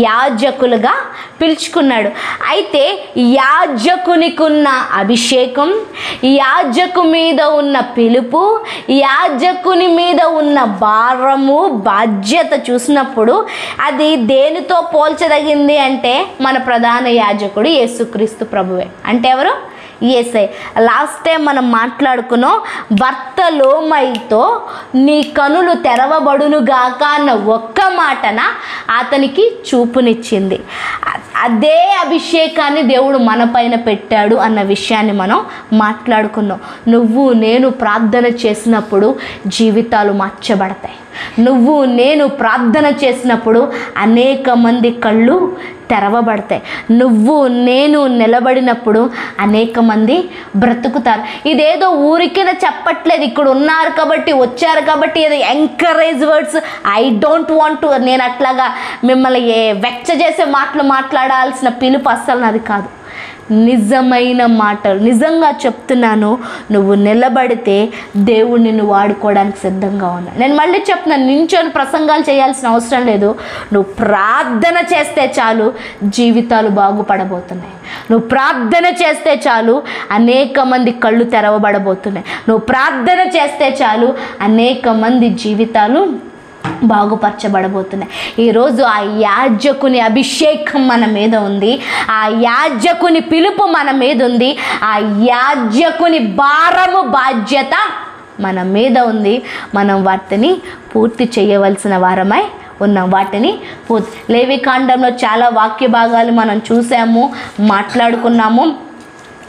యాజకులుగా పిలుచుకున్నాడు. అయితే యాజకునికి ఉన్న అభిషేకం, యాజకు మీద ఉన్న పిలుపు, యాజకుని మీద ఉన్న భారము, బాధ్యత చూసినప్పుడు అది దేనితో పోల్చదగింది అంటే మన ప్రధాన యాజకుడు యేసుక్రీస్తు ప్రభువే. అంటే ఎవరు? యేసే. లాస్ట్ టైం మనం మాట్లాడుకున్నాం, బర్తలోమైతో నీ కనులు తెరవబడునుగాక అన్న ఒక్క మాటన అతనికి చూపునిచ్చింది. అదే అభిషేకాన్ని దేవుడు మన పైన పెట్టాడు అన్న విషయాన్ని మనం మాట్లాడుకున్నాం. నువ్వు నేను ప్రార్థన చేసినప్పుడు జీవితాలు మార్చబడతాయి. నువ్వు నేను ప్రార్థన చేసినప్పుడు అనేక మంది కళ్ళు తెరవబడతాయి. నువ్వు నేను నిలబడినప్పుడు అనేక మంది బ్రతుకుతారు. ఇదేదో ఊరికిన చెప్పట్లేదు, ఇక్కడ ఉన్నారు కాబట్టి వచ్చారు కాబట్టి ఏదో encourage words. I don't want to, నేను అట్లాగా మిమ్మల్ని వెచ్చ చేసే మాటలు మాట్లాడాల్సిన పిలుపు అస్సలు నాది కాదు. నిజమైన మాటలు, నిజంగా చెప్తున్నాను, నువ్వు నిలబడితే దేవుడు నిన్ను వాడుకోవడానికి సిద్ధంగా ఉన్నా. నేను మళ్ళీ చెప్తున్నాను, నించొని ప్రసంగాలు చేయాల్సిన అవసరం లేదు. నువ్వు ప్రార్థన చేస్తే చాలు జీవితాలు బాగుపడబోతున్నాయి. నువ్వు ప్రార్థన చేస్తే చాలు అనేక మంది కళ్ళు తెరవబడబోతున్నాయి. నువ్వు ప్రార్థన చేస్తే చాలు అనేక మంది జీవితాలు బాగుపరచబడబోతున్నాయి. ఈరోజు ఆ యాజకుని అభిషేకం మన మీద ఉంది, ఆ యాజకుని పిలుపు మన మీద ఉంది, ఆ యాజకుని భారము బాధ్యత మన మీద ఉంది. మనం వాటిని పూర్తి చేయవలసిన వారమై ఉన్నాం. వాటిని లేవికాండంలో చాలా వాక్య భాగాలు మనం చూసాము, మాట్లాడుకున్నాము.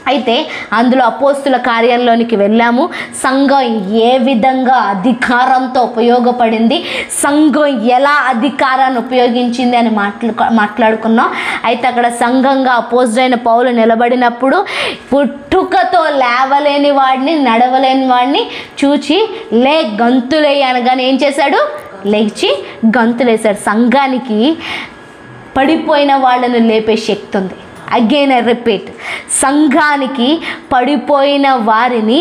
అయితే అందులో అపోస్తుల కార్యంలోనికి వెళ్ళాము. సంఘం ఏ విధంగా అధికారంతో ఉపయోగపడింది, సంఘం ఎలా అధికారాన్ని ఉపయోగించింది అని మాట్లాడుకున్నాం. అయితే అక్కడ సంఘంగా అపోజిట్ పౌలు నిలబడినప్పుడు పుట్టుకతో లేవలేని వాడిని, నడవలేని వాడిని చూచి లే గంతులే అనగానే ఏం చేశాడు? లేచి గంతులేశాడు. సంఘానికి పడిపోయిన వాళ్ళను లేపే శక్తి ఉంది. అగైన్ ఐ రిపీట్, సంఘానికి పడిపోయిన వారిని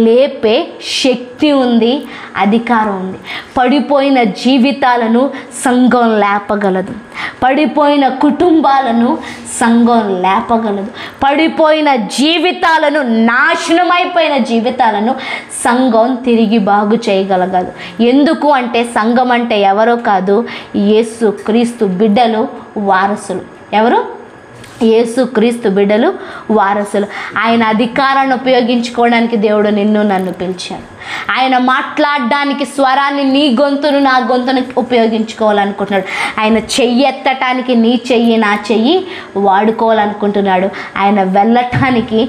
లేపే శక్తి ఉంది, అధికారం ఉంది. పడిపోయిన జీవితాలను సంఘం లేపగలదు. పడిపోయిన కుటుంబాలను సంఘం లేపగలదు. పడిపోయిన జీవితాలను, నాశనమైపోయిన జీవితాలను సంఘం తిరిగి బాగు చేయగలగదు. ఎందుకు అంటే సంఘం అంటే ఎవరో కాదు, యేసు క్రీస్తు బిడ్డలు, వారసులు. ఎవరు? యేసుక్రీస్తు బిడ్డలు, వారసులు. ఆయన అధికారాన్ని ఉపయోగించుకోవడానికి దేవుడు నిన్ను నన్ను పిలిచాడు. ఆయన మాట్లాడడానికి స్వరాన్ని, నీ గొంతును నా గొంతును ఉపయోగించుకోవాలనుకుంటున్నాడు. ఆయన చెయ్యి ఎత్తటానికి నీ చెయ్యి నా చెయ్యి వాడుకోవాలనుకుంటున్నాడు. ఆయన వెళ్ళటానికి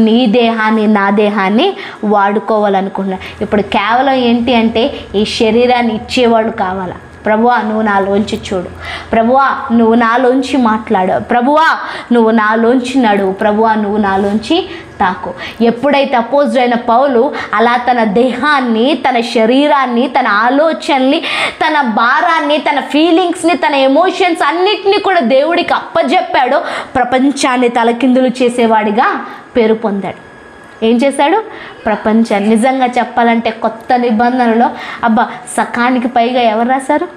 నీ దేహాన్ని నా దేహాన్ని వాడుకోవాలనుకుంటున్నాడు. ఇప్పుడు కేవలం ఏంటి అంటే ఈ శరీరాన్ని ఇచ్చేవాడు కావాలా? ప్రభువా నువ్వు నాలోంచి చూడు, ప్రభువా నువ్వు నాలోంచి మాట్లాడు, ప్రభువా నువ్వు నాలోంచి నడువు, ప్రభువా నువ్వు నాలోంచి తాకు. ఎప్పుడైతే అపోజిట్ అయిన పౌలు అలా తన దేహాన్ని, తన శరీరాన్ని, తన ఆలోచనల్ని, తన భారాన్ని, తన ఫీలింగ్స్ని, తన ఎమోషన్స్ అన్నిటినీ కూడా దేవుడికి అప్పజెప్పాడో ప్రపంచాన్ని తలకిందులు చేసేవాడిగా పేరు పొందాడు. ఏం చేశాడు? ప్రపంచాన్ని. నిజంగా చెప్పాలంటే కొత్త నిబంధనలో సకానికి పైగా ఎవరు రాశారు?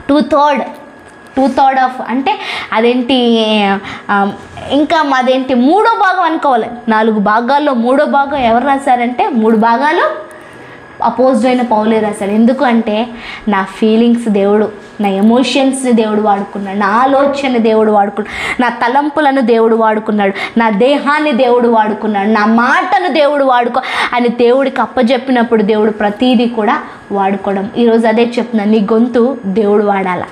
2/3 ఆఫ్ అంటే అదేంటి, ఇంకా అదేంటి 3వ భాగం అనుకోవాలి. 4 భాగాల్లో 3వ భాగం ఎవరు రాశారంటే 3 భాగాలు అపోజిట్ అయిన పౌలే రాశాడు. ఎందుకు అంటే నా ఫీలింగ్స్ దేవుడు, నా ఎమోషన్స్ని దేవుడు వాడుకున్నాడు, నా ఆలోచన దేవుడు వాడుకున్నాడు, నా తలంపులను దేవుడు వాడుకున్నాడు, నా దేహాన్ని దేవుడు వాడుకున్నాడు, నా మాటను దేవుడు వాడుకో అని దేవుడికి అప్పచెప్పినప్పుడు దేవుడు ప్రతీదీ కూడా వాడుకోవడం. ఈరోజు అదే చెప్తున్నాను, నీ గొంతు దేవుడు వాడాలా,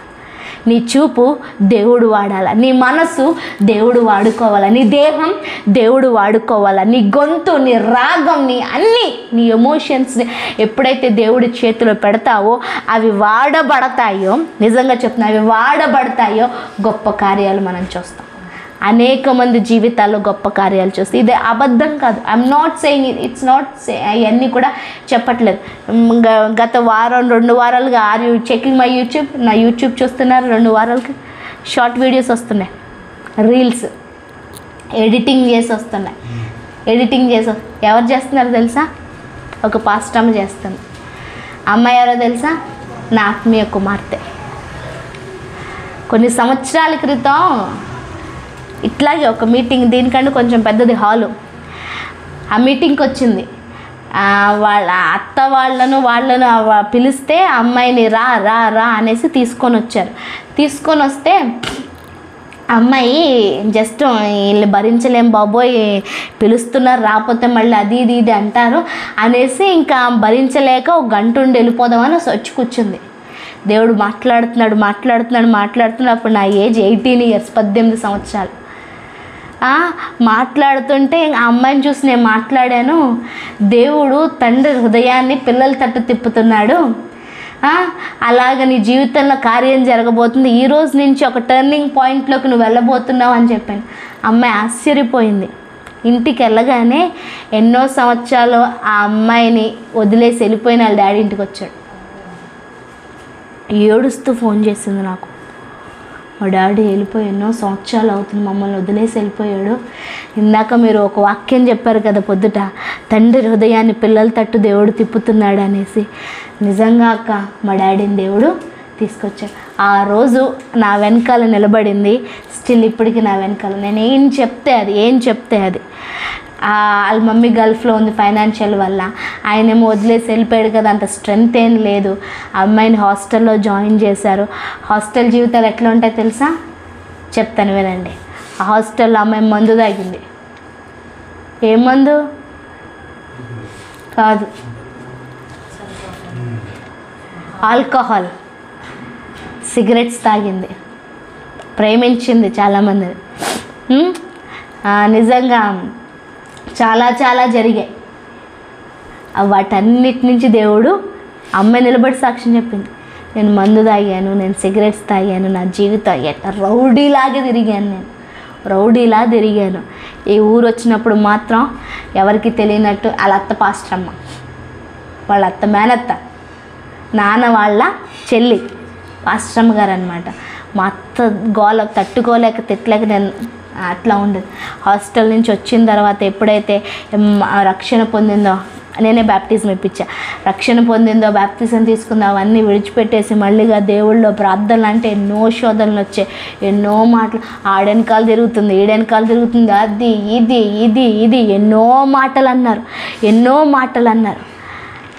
నీ చూపు దేవుడు వాడాలా, నీ మనసు దేవుడు వాడుకోవాలా, నీ దేహం దేవుడు వాడుకోవాలా, నీ గొంతు, నీ రాగం, నీ అన్నీ, నీ ఎమోషన్స్ని ఎప్పుడైతే దేవుడి చేతిలో పెడతావో అవి వాడబడతాయో, నిజంగా చెప్తున్నా అవి వాడబడతాయో గొప్ప కార్యాలు మనం చూస్తాం. అనేక మంది జీవితాల్లో గొప్ప కార్యాలు చూస్తే ఇది అబద్ధం కాదు. I'm not saying it's not అవన్నీ కూడా చెప్పట్లేదు. గత వారం 2 వారాలుగా are you checking my YouTube? నా యూట్యూబ్ చూస్తున్నారు. 2 వారాలకి షార్ట్ వీడియోస్ వస్తున్నాయి, రీల్స్ ఎడిటింగ్ చేసి వస్తున్నాయి. ఎడిటింగ్ చేసి ఎవరు చేస్తున్నారు తెలుసా? ఒక పాస్టమ్ చేస్తుంది. అమ్మాయి ఎవరో తెలుసా? నా ఆత్మీయ కుమార్తె. కొన్ని సంవత్సరాల క్రితం ఇట్లాగే ఒక మీటింగ్, దీనికంటే కొంచెం పెద్దది హాలు, ఆ మీటింగ్కి వచ్చింది. వాళ్ళ అత్త వాళ్ళను పిలిస్తే అమ్మాయిని రా రా రా అనేసి తీసుకొని వచ్చారు. తీసుకొని వస్తే అమ్మాయి జస్ట్ వీళ్ళు భరించలేం బాబోయ్, పిలుస్తున్నారు రాకపోతే మళ్ళీ అది ఇది ఇది అంటారు అనేసి ఇంకా భరించలేక ఒక గంట ఉండి వెళ్ళిపోదామని వచ్చి కూర్చుంది. దేవుడు మాట్లాడుతున్నాడు. అప్పుడు నా ఏజ్ 18 years, 18 సంవత్సరాలు. మాట్లాడుతుంటే ఆ అమ్మాయిని చూసి నేను మాట్లాడాను, దేవుడు తండ్రి హృదయాన్ని పిల్లల తట్టు తిప్పుతున్నాడు, అలాగ నీ జీవితంలో కార్యం జరగబోతుంది, ఈ రోజు నుంచి ఒక టర్నింగ్ పాయింట్లోకి నువ్వు వెళ్ళబోతున్నావు అని చెప్పాను. అమ్మాయి ఆశ్చర్యపోయింది. ఇంటికి వెళ్ళగానే ఎన్నో సంవత్సరాలు ఆ అమ్మాయిని వదిలేసి వెళ్ళిపోయిన వాళ్ళ డాడీ ఇంటికి వచ్చాడు. ఏడుస్తూ ఫోన్ చేసింది నాకు, మా డాడీ వెళ్ళిపోయి ఎన్నో సంవత్సరాలు అవుతుంది, మమ్మల్ని వదిలేసి వెళ్ళిపోయాడు. ఇందాక మీరు ఒక వాక్యం చెప్పారు కదా పొద్దుట, తండ్రి హృదయాన్ని పిల్లల తట్టు దేవుడు తిప్పుతున్నాడు అనేసి. నిజంగా అక్క, మా డాడీని దేవుడు తీసుకొచ్చాడు. ఆ రోజు నా వెనకాల నిలబడింది, స్టిల్ ఇప్పటికీ నా వెనకాల. నేను ఏం చెప్తే అది వాళ్ళ మమ్మీ గల్ఫ్లో ఉంది ఫైనాన్షియల్ వల్ల, ఆయనేమో వదిలేసి వెళ్ళిపోయాడు కదా, అంత స్ట్రెంగ్త్ ఏం లేదు. అమ్మాయిని హాస్టల్లో జాయిన్ చేశారు. హాస్టల్ జీవితాలు ఎట్లా ఉంటాయో తెలుసా? చెప్తాను వినండి. ఆ హాస్టల్లో అమ్మాయి మందు తాగింది. ఏ మందు కాదు, ఆల్కహాల్, సిగరెట్స్ తాగింది. ప్రేమించింది చాలామంది. నిజంగా చాలా జరిగాయి. వాటన్నిటి నుంచి దేవుడు అమ్మాయి నిలబడి సాక్ష్యం చెప్పింది, నేను మందు తాగాను, నేను సిగరెట్స్ తాగాను, నా జీవితం ఎట్లా రౌడీలాగా తిరిగాను. ఈ ఊరు వచ్చినప్పుడు మాత్రం ఎవరికి తెలియనట్టు వాళ్ళ అత్త పాస్టరమ్మ, వాళ్ళ అత్త మేనత్త, నాన్న వాళ్ళ చెల్లి పాస్టరమ్మ గారు అనమాట. మా అత్త గోల తట్టుకోలేక తిట్టలేక నేను అట్లా ఉండదు. హాస్టల్ నుంచి వచ్చిన తర్వాత ఎప్పుడైతే రక్షణ పొందిందో, నేనే బ్యాప్టిజం ఇప్పించా, రక్షణ పొందిందో, బ్యాప్టిజం తీసుకుందో, అవన్నీ విడిచిపెట్టేసి మళ్ళీగా దేవుళ్ళో ప్రార్థనలు అంటే ఎన్నో శోధనలు వచ్చాయి, ఎన్నో మాటలు, ఆడెనకాలు తిరుగుతుంది, ఈడెనకాలు తిరుగుతుంది, అది ఇది ఎన్నో మాటలు అన్నారు.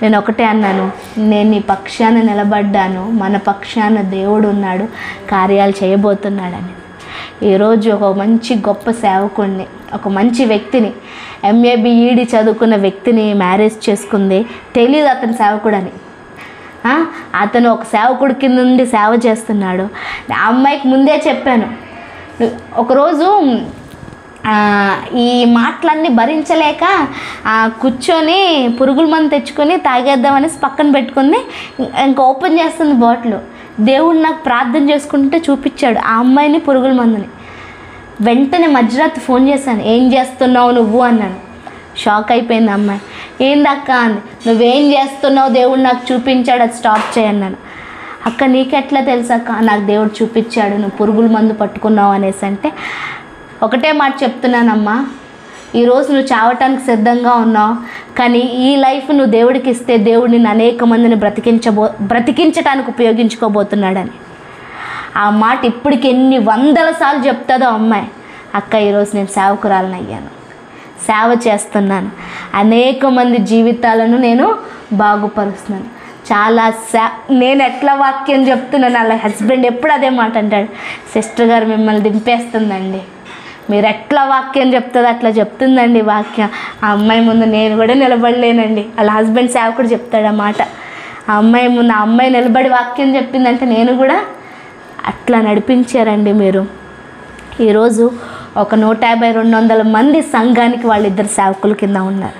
నేను ఒకటే అన్నాను, నేను నీ పక్షాన నిలబడ్డాను, మన పక్షాన దేవుడు ఉన్నాడు, కార్యాలు చేయబోతున్నాడని. ఈరోజు ఒక మంచి గొప్ప సేవకుడిని, ఒక మంచి వ్యక్తిని, MA BEd చదువుకున్న వ్యక్తిని మ్యారేజ్ చేసుకుంది. తెలియదు అతను సేవకుడని. అతను ఒక సేవకుడి కింద నుండి సేవ చేస్తున్నాడు. ఆ అమ్మాయికి ముందే చెప్పాను. ఒకరోజు ఈ మాటలన్నీ భరించలేక కూర్చొని పురుగుల మందు తెచ్చుకొని తాగేద్దామనేసి పక్కన పెట్టుకుంది. ఇంకా ఓపెన్ చేస్తుంది బాటిల్. దేవుడు నాకు ప్రార్థన చేసుకుంటే చూపించాడు ఆ అమ్మాయిని, పురుగుల మందుని. వెంటనే మధ్యరాత్రి ఫోన్ చేశాను, ఏం చేస్తున్నావు నువ్వు అన్నాను. షాక్ అయిపోయింది అమ్మాయి. ఏందక్క అంది. నువ్వేం చేస్తున్నావు దేవుడు నాకు చూపించాడు, అది స్టాప్ చేయన్నాను. అక్క నీకెట్లా తెలుసక్క? నాకు దేవుడు చూపించాడు, నువ్వు పురుగుల మందు పట్టుకున్నావు అనేసి. అంటే ఒకటే మాట చెప్తున్నానమ్మా, ఈరోజు నువ్వు చావటానికి సిద్ధంగా ఉన్నావు, కానీ ఈ లైఫ్ నువ్వు దేవుడికి ఇస్తే దేవుడు నిన్ను అనేక మందిని బ్రతికించడానికి ఉపయోగించుకోబోతున్నాడని. ఆ మాట ఇప్పటికి ఎన్ని 100 సార్లు చెప్తుందో అమ్మాయి. అక్క ఈరోజు నేను సేవకురాలను అయ్యాను, సేవ చేస్తున్నాను, అనేక మంది జీవితాలను నేను బాగుపరుస్తున్నాను. నేను ఎట్లా వాక్యం చెప్తున్నాను, వాళ్ళ హస్బెండ్ ఎప్పుడు అదే మాట అంటాడు, సిస్టర్ గారు మిమ్మల్ని దింపేస్తుందండి, మీరు ఎట్లా వాక్యం చెప్తుందో అట్లా చెప్తుందండి వాక్యం. ఆ అమ్మాయి ముందు నేను కూడా నిలబడలేనండి. వాళ్ళ హస్బెండ్ సేవకుడు చెప్తాడు ఆ మాట. ఆ అమ్మాయి ముందు ఆ అమ్మాయి నిలబడి వాక్యం చెప్పిందంటే నేను కూడా అట్లా నడిపించారండి మీరు. ఈరోజు ఒక 150-200 మంది సంఘానికి వాళ్ళిద్దరు సేవకుల కింద ఉన్నారు.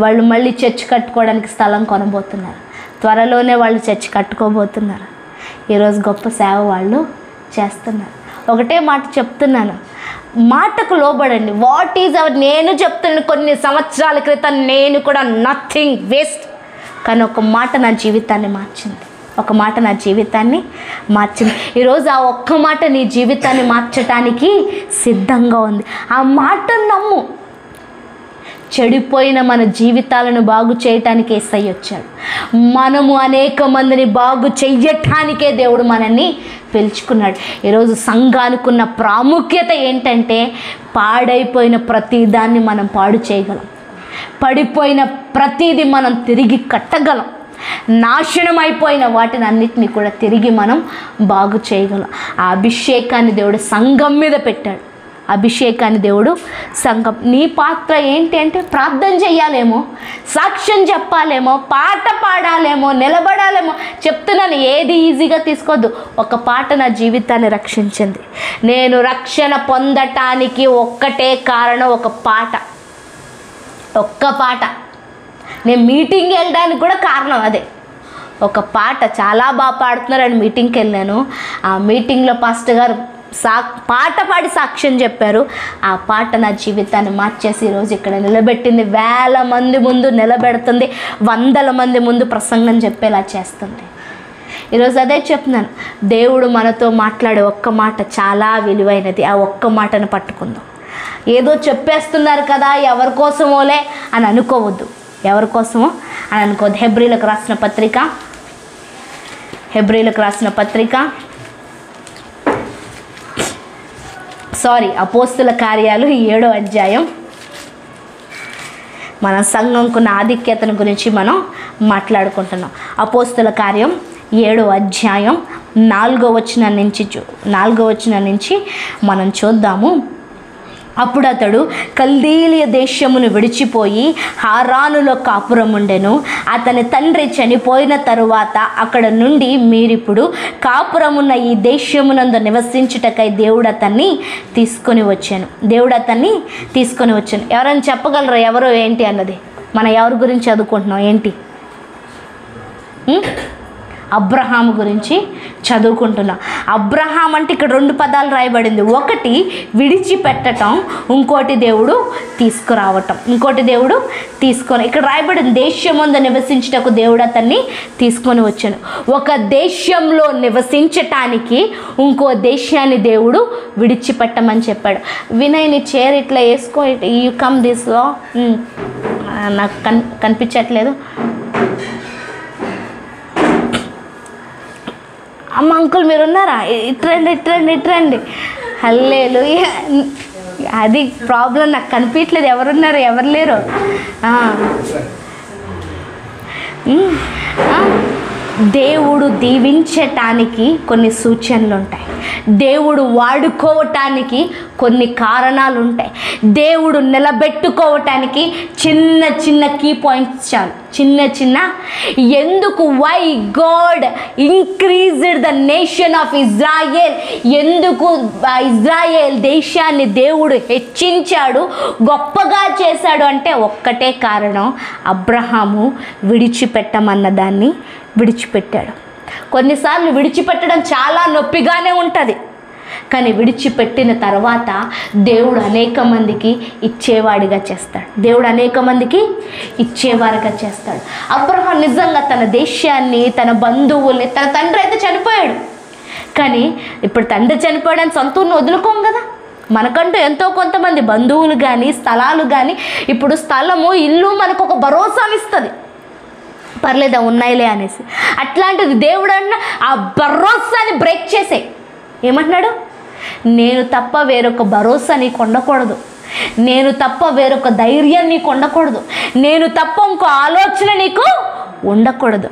వాళ్ళు మళ్ళీ చర్చ్ కట్టుకోవడానికి స్థలం కొనబోతున్నారు. త్వరలోనే వాళ్ళు చర్చ్ కట్టుకోబోతున్నారు. ఈరోజు గొప్ప సేవ వాళ్ళు చేస్తున్నారు. ఒకటే మాట చెప్తున్నాను, మాటకు లోబడండి. వాట్ ఈజ్ అవర్, నేను చెప్తున్నాను కొన్ని సంవత్సరాల క్రితం నేను కూడా నథింగ్ వేస్ట్, కానీ ఒక మాట నా జీవితాన్ని మార్చింది. ఈరోజు ఆ ఒక్క మాట నీ జీవితాన్ని మార్చటానికి సిద్ధంగా ఉంది. ఆ మాట నమ్ము. చెడిపోయిన మన జీవితాలను బాగు చేయటానికి యేసయ్య వచ్చాడు. మనము అనేక మందిని బాగు చెయ్యటానికే దేవుడు మనల్ని పిలుచుకున్నాడు. ఈరోజు సంఘానికి ఉన్న ప్రాముఖ్యత ఏంటంటే పాడైపోయిన ప్రతి దాన్ని మనం పాడు చేయగలం, పడిపోయిన ప్రతిదీ మనం తిరిగి కట్టగలం, నాశనం అయిపోయిన వాటిని అన్నిటినీ కూడా తిరిగి మనం బాగు చేయగలం. ఆ అభిషేకాన్ని దేవుడు సంఘం మీద పెట్టాడు. అభిషేకాన్ని దేవుడు సంఘం. నీ పాత్ర ఏంటి అంటే ప్రార్థన చెయ్యాలేమో, సాక్ష్యం చెప్పాలేమో, పాట పాడాలేమో, నిలబడాలేమో. చెప్తున్నాను, ఏది ఈజీగా తీసుకోవద్దు. ఒక పాట నా జీవితాన్ని రక్షించింది. నేను రక్షణ పొందటానికి ఒక్కటే కారణం, ఒక పాట, ఒక్క పాట. నేను మీటింగ్కి వెళ్ళడానికి కూడా కారణం అదే, ఒక పాట. చాలా బాగా పాడుతున్నారని మీటింగ్కి వెళ్ళాను. ఆ మీటింగ్లో పాస్టర్ గారు పాట పాడి సాక్ష్యం చెప్పారు. ఆ పాట నా జీవితాన్ని మార్చేసి ఈరోజు ఇక్కడ నిలబెట్టింది. వేల మంది ముందు నిలబెడుతుంది, వందల మంది ముందు ప్రసంగం చెప్పేలా చేస్తుంది. ఈరోజు అదే చెప్తున్నాను, దేవుడు మనతో మాట్లాడే ఒక్క మాట చాలా విలువైనది. ఆ ఒక్క మాటను పట్టుకుందాం. ఏదో చెప్పేస్తున్నారు కదా ఎవరి కోసమోలే అని అనుకోవద్దు, ఎవరి కోసమో అని అనుకోవద్దు. హెబ్రీలకు రాసిన పత్రిక అపోస్తుల కార్యాలు 7వ అధ్యాయం. మన సంఘంకున్న ఆధిక్యతను గురించి మనం మాట్లాడుకుంటున్నాం. అపోస్తుల కార్యం 7వ అధ్యాయం 4వ వచనం నుంచి మనం చూద్దాము. అప్పుడు అతడు కల్దీలియ దేశమును విడిచిపోయి హారానులో కాపురం ఉండెను. అతని తండ్రి చనిపోయిన తరువాత అక్కడ నుండి మీరిప్పుడు కాపురమున్న ఈ దేశమునందు నివసించుటకై దేవుడు అతన్ని తీసుకొని వచ్చాను. ఎవరైనా చెప్పగలరా ఎవరో ఏంటి అన్నది? మనం ఎవరి గురించి చదువుకుంటున్నాం? ఏంటి? అబ్రహాము గురించి చదువుకుంటున్నాం. అబ్రహాం అంటే ఇక్కడ 2 పదాలు రాయబడింది. ఒకటి విడిచిపెట్టడం, ఇంకోటి దేవుడు తీసుకురావటం. ఇక్కడ రాయబడింది దేశమందు నివసించుటకు దేవుడు అతన్ని తీసుకొని వచ్చాను. ఒక దేశంలో నివసించటానికి ఇంకో దేశాన్ని దేవుడు విడిచిపెట్టమని చెప్పాడు. వినయ్ నీ చైర్ ఇట్లా వేసుకో, యూ కమ్ దిస్ లో. నాకు కనిపించట్లేదు. అమ్మ అంకుల్ మీరు ఉన్నారా? ఇట్రండి. హల్లెలూయా. అది ప్రాబ్లం, నాకు కనిపించట్లేదు. ఎవరున్నారు ఎవరు లేరు? దేవుడు దీవించటానికి కొన్ని సూచనలు ఉంటాయి, దేవుడు వాడుకోవటానికి కొన్ని కారణాలు ఉంటాయి, దేవుడు నిలబెట్టుకోవటానికి చిన్న చిన్న కీ పాయింట్స్ చాలు. ఎందుకు why God increased the nation of Israel, ఎందుకు ఇజ్రాయెల్ దేశాన్ని దేవుడు హెచ్చించాడు, గొప్పగా చేశాడు అంటే ఒక్కటే కారణం, అబ్రహాము విడిచిపెట్టమన్న దాన్ని విడిచిపెట్టాడు. కొన్నిసార్లు విడిచిపెట్టడం చాలా నొప్పిగానే ఉంటుంది, కానీ విడిచిపెట్టిన తర్వాత దేవుడు అనేక మందికి ఇచ్చేవాడిగా చేస్తాడు. అబ్రహాం నిజంగా తన దేశాన్ని, తన బంధువుల్ని, తన తండ్రి అయితే చనిపోయాడు, కానీ ఇప్పుడు తండ్రి చనిపోయాడని సొంత ఊరిని వదులుకోం కదా. మనకంటూ ఎంతో కొంతమంది బంధువులు కానీ స్థలాలు కానీ, ఇప్పుడు స్థలము ఇల్లు మనకు ఒక భరోసానిస్తుంది, పర్లేదా ఉన్నాయిలే అనేసి. అట్లాంటిది దేవుడు అన్న ఆ భరోసాని బ్రేక్ చేసే ఏమంటున్నాడు? నేను తప్ప వేరొక భరోసా నీకు ఉండకూడదు, నేను తప్ప వేరొక ధైర్యం నీకు ఉండకూడదు, నేను తప్ప ఇంకో ఆలోచన నీకు ఉండకూడదు.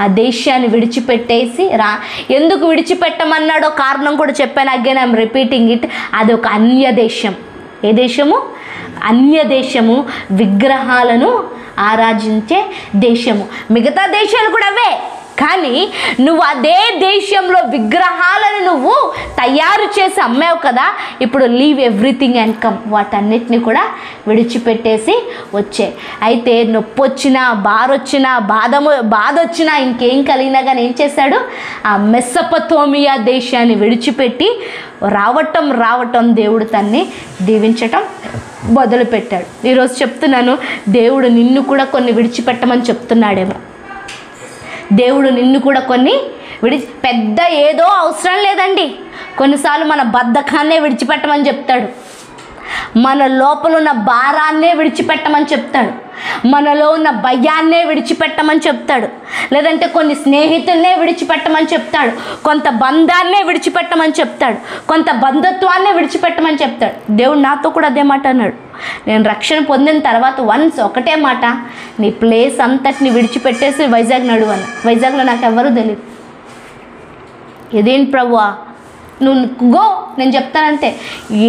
ఆ దేశాన్ని విడిచిపెట్టేసి ఎందుకు విడిచిపెట్టమన్నాడో కారణం కూడా చెప్పాను. Again I'm repeating it. అది ఒక అన్య దేశం. ఏ దేశము? అన్య దేశము, విగ్రహాలను ఆరాధించే దేశము. మిగతా దేశాలు కూడా అవే, కానీ నువ్వు అదే దేశంలో విగ్రహాలను నువ్వు తయారు చేసి అమ్మావు కదా. ఇప్పుడు లీవ్ ఎవ్రీథింగ్ అండ్ కమ్, వాటన్నిటిని కూడా విడిచిపెట్టేసి వచ్చే. అయితే నొప్పి వచ్చినా, బాధ వచ్చినా, ఇంకేం కలిగినా కానీ ఏం చేశాడు? ఆ మెసొపొతేమియా దేశాన్ని విడిచిపెట్టి రావటం దేవుడు తన్ని దీవించటం మొదలుపెట్టాడు. ఈరోజు చెప్తున్నాను, దేవుడు నిన్ను కూడా కొన్ని విడిచిపెట్టమని చెప్తున్నాడేమో. దేవుడు నిన్ను కూడా కొన్ని పెద్ద ఏదో అవసరం లేదండి. కొన్నిసార్లు మన బద్ధకాన్నే విడిచిపెట్టమని చెప్తాడు, మన లోపల ఉన్న భారాన్నే విడిచిపెట్టమని చెప్తాడు, మనలో ఉన్న భయాన్నే విడిచిపెట్టమని చెప్తాడు, లేదంటే కొన్ని స్నేహితులనే విడిచిపెట్టమని చెప్తాడు, కొంత బంధాన్నే విడిచిపెట్టమని చెప్తాడు, కొంత బంధుత్వాన్నే విడిచిపెట్టమని చెప్తాడు. దేవుడు నాతో కూడా అదే మాట అన్నాడు. నేను రక్షణ పొందిన తర్వాత ఒకటే మాట, నీ ప్లేస్ అంతటిని విడిచిపెట్టేసి వైజాగ్ నడువను. వైజాగ్లో నాకు ఎవరూ తెలియదు. ఇదేంటి ప్రభువా, నువ్వు గో, నేను చెప్తానంటే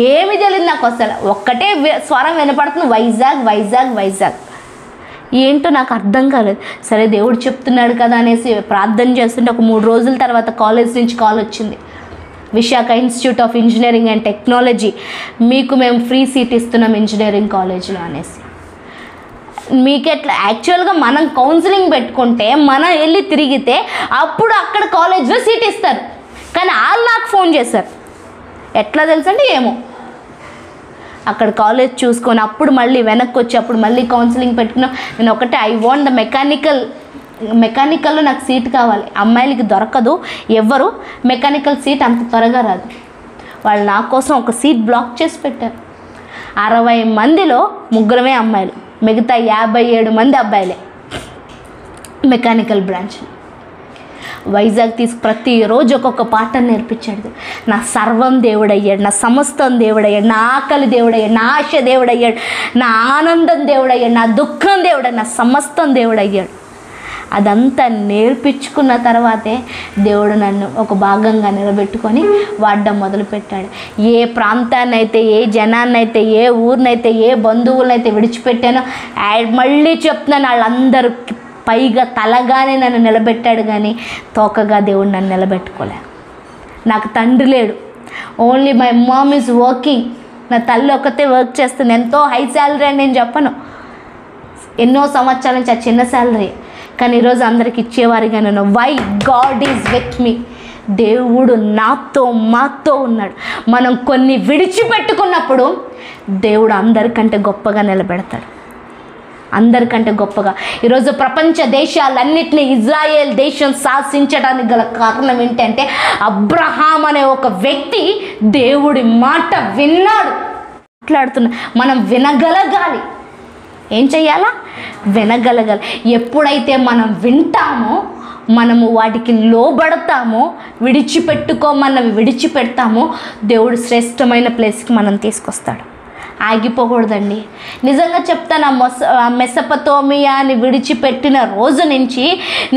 ఏమి తెలియదు నాకు అసలు. ఒక్కటే స్వరం వినపడుతుంది, వైజాగ్ వైజాగ్ వైజాగ్. ఏంటో నాకు అర్థం కాలేదు. సరే దేవుడు చెప్తున్నాడు కదా అనేసి ప్రార్థన చేస్తుంటే ఒక 3 రోజుల తర్వాత కాలేజ్ నుంచి కాల్ వచ్చింది. Visakha institute of engineering and technology, మీకు మేము ఫ్రీ సీట్ ఇస్తున్నాం ఇంజనీరింగ్ కాలేజ్లో అనేసి. మీకెట్లా యాక్చువల్గా మనం కౌన్సిలింగ్ పెట్టుకుంటే మనం వెళ్ళి తిరిగితే అప్పుడు అక్కడ కాలేజ్లో సీట్ ఇస్తారు, కానీ వాళ్ళు నాకు ఫోన్ చేశారు. ఎట్లా తెలుసు అంటే ఏమో, అక్కడ కాలేజ్ చూసుకొని అప్పుడు మళ్ళీ వెనక్కి వచ్చి అప్పుడు మళ్ళీ కౌన్సిలింగ్ పెట్టుకున్నాం. నేను ఒకటే, ఐ వాంట్ ద మెకానికల్లో నాకు సీట్ కావాలి. అమ్మాయిలకి దొరకదు, ఎవరు మెకానికల్ సీట్ అంత త్వరగా రాదు. వాళ్ళు నా కోసం ఒక సీట్ బ్లాక్ చేసి పెట్టారు. 60 మందిలో 3 అమ్మాయిలు, మిగతా 57 మంది అబ్బాయిలే మెకానికల్ బ్రాంచ్. వైజాగ్ ప్రతిరోజు ఒక్కొక్క పాఠం నేర్పించాడు. నా సర్వం దేవుడయ్యాడు, నా సమస్తం దేవుడయ్యాడు, నా ఆకలి దేవుడయ్యాడు, నా ఆశ దేవుడయ్యాడు, నా ఆనందం దేవుడయ్యాడు, నా దుఃఖం దేవుడయ్యాడు, నా సమస్తం దేవుడయ్యాడు. అదంతా నేర్పించుకున్న తర్వాతే దేవుడు నన్ను ఒక భాగంగా నిలబెట్టుకొని వాడడం మొదలుపెట్టాడు. ఏ ప్రాంతాన్ని అయితే, ఏ జనాన్ని అయితే, ఏ ఊరినైతే, ఏ బంధువులనైతే విడిచిపెట్టానో మళ్ళీ చెప్తున్నాను, వాళ్ళందరికీ పైగా తలగానే నన్ను నిలబెట్టాడు, కానీ తోకగా దేవుడు నన్ను నిలబెట్టుకోలే. నాకు తండ్రి లేడు, only my mom is working. నా తల్లి ఒకతే వర్క్ చేస్తుంది, ఎంతో హై శాలరీ అని నేను చెప్పను, ఎన్నో సంవత్సరాల నుంచి ఆ చిన్న శాలరీ, కానీ ఈరోజు అందరికి ఇచ్చేవారిగా నేను. Why God is with me, దేవుడు మాతో ఉన్నాడు. మనం కొన్ని విడిచిపెట్టుకున్నప్పుడు దేవుడు అందరికంటే గొప్పగా నిలబెడతాడు, అందరికంటే గొప్పగా. ఈరోజు ప్రపంచ దేశాలన్నింటినీ ఇజ్రాయేల్ దేశం శాసించడానికి గల కారణం ఏంటంటే అబ్రహాం అనే ఒక వ్యక్తి దేవుడి మాట విన్నాడు. మాట్లాడుతున్నా, మనం వినగలగాలి. ఏం చెయ్యాలా? వినగలగాలి. ఎప్పుడైతే మనం వింటామో, మనము వాటికి లోబడతామో, విడిచిపెట్టుకోమన్నవి విడిచిపెడతామో, దేవుడు శ్రేష్టమైన ప్లేస్కి మనం తీసుకొస్తాడు. ఆగిపోకూడదండి. నిజంగా చెప్తాను, మెసపతోమియాని విడిచిపెట్టిన రోజు నుంచి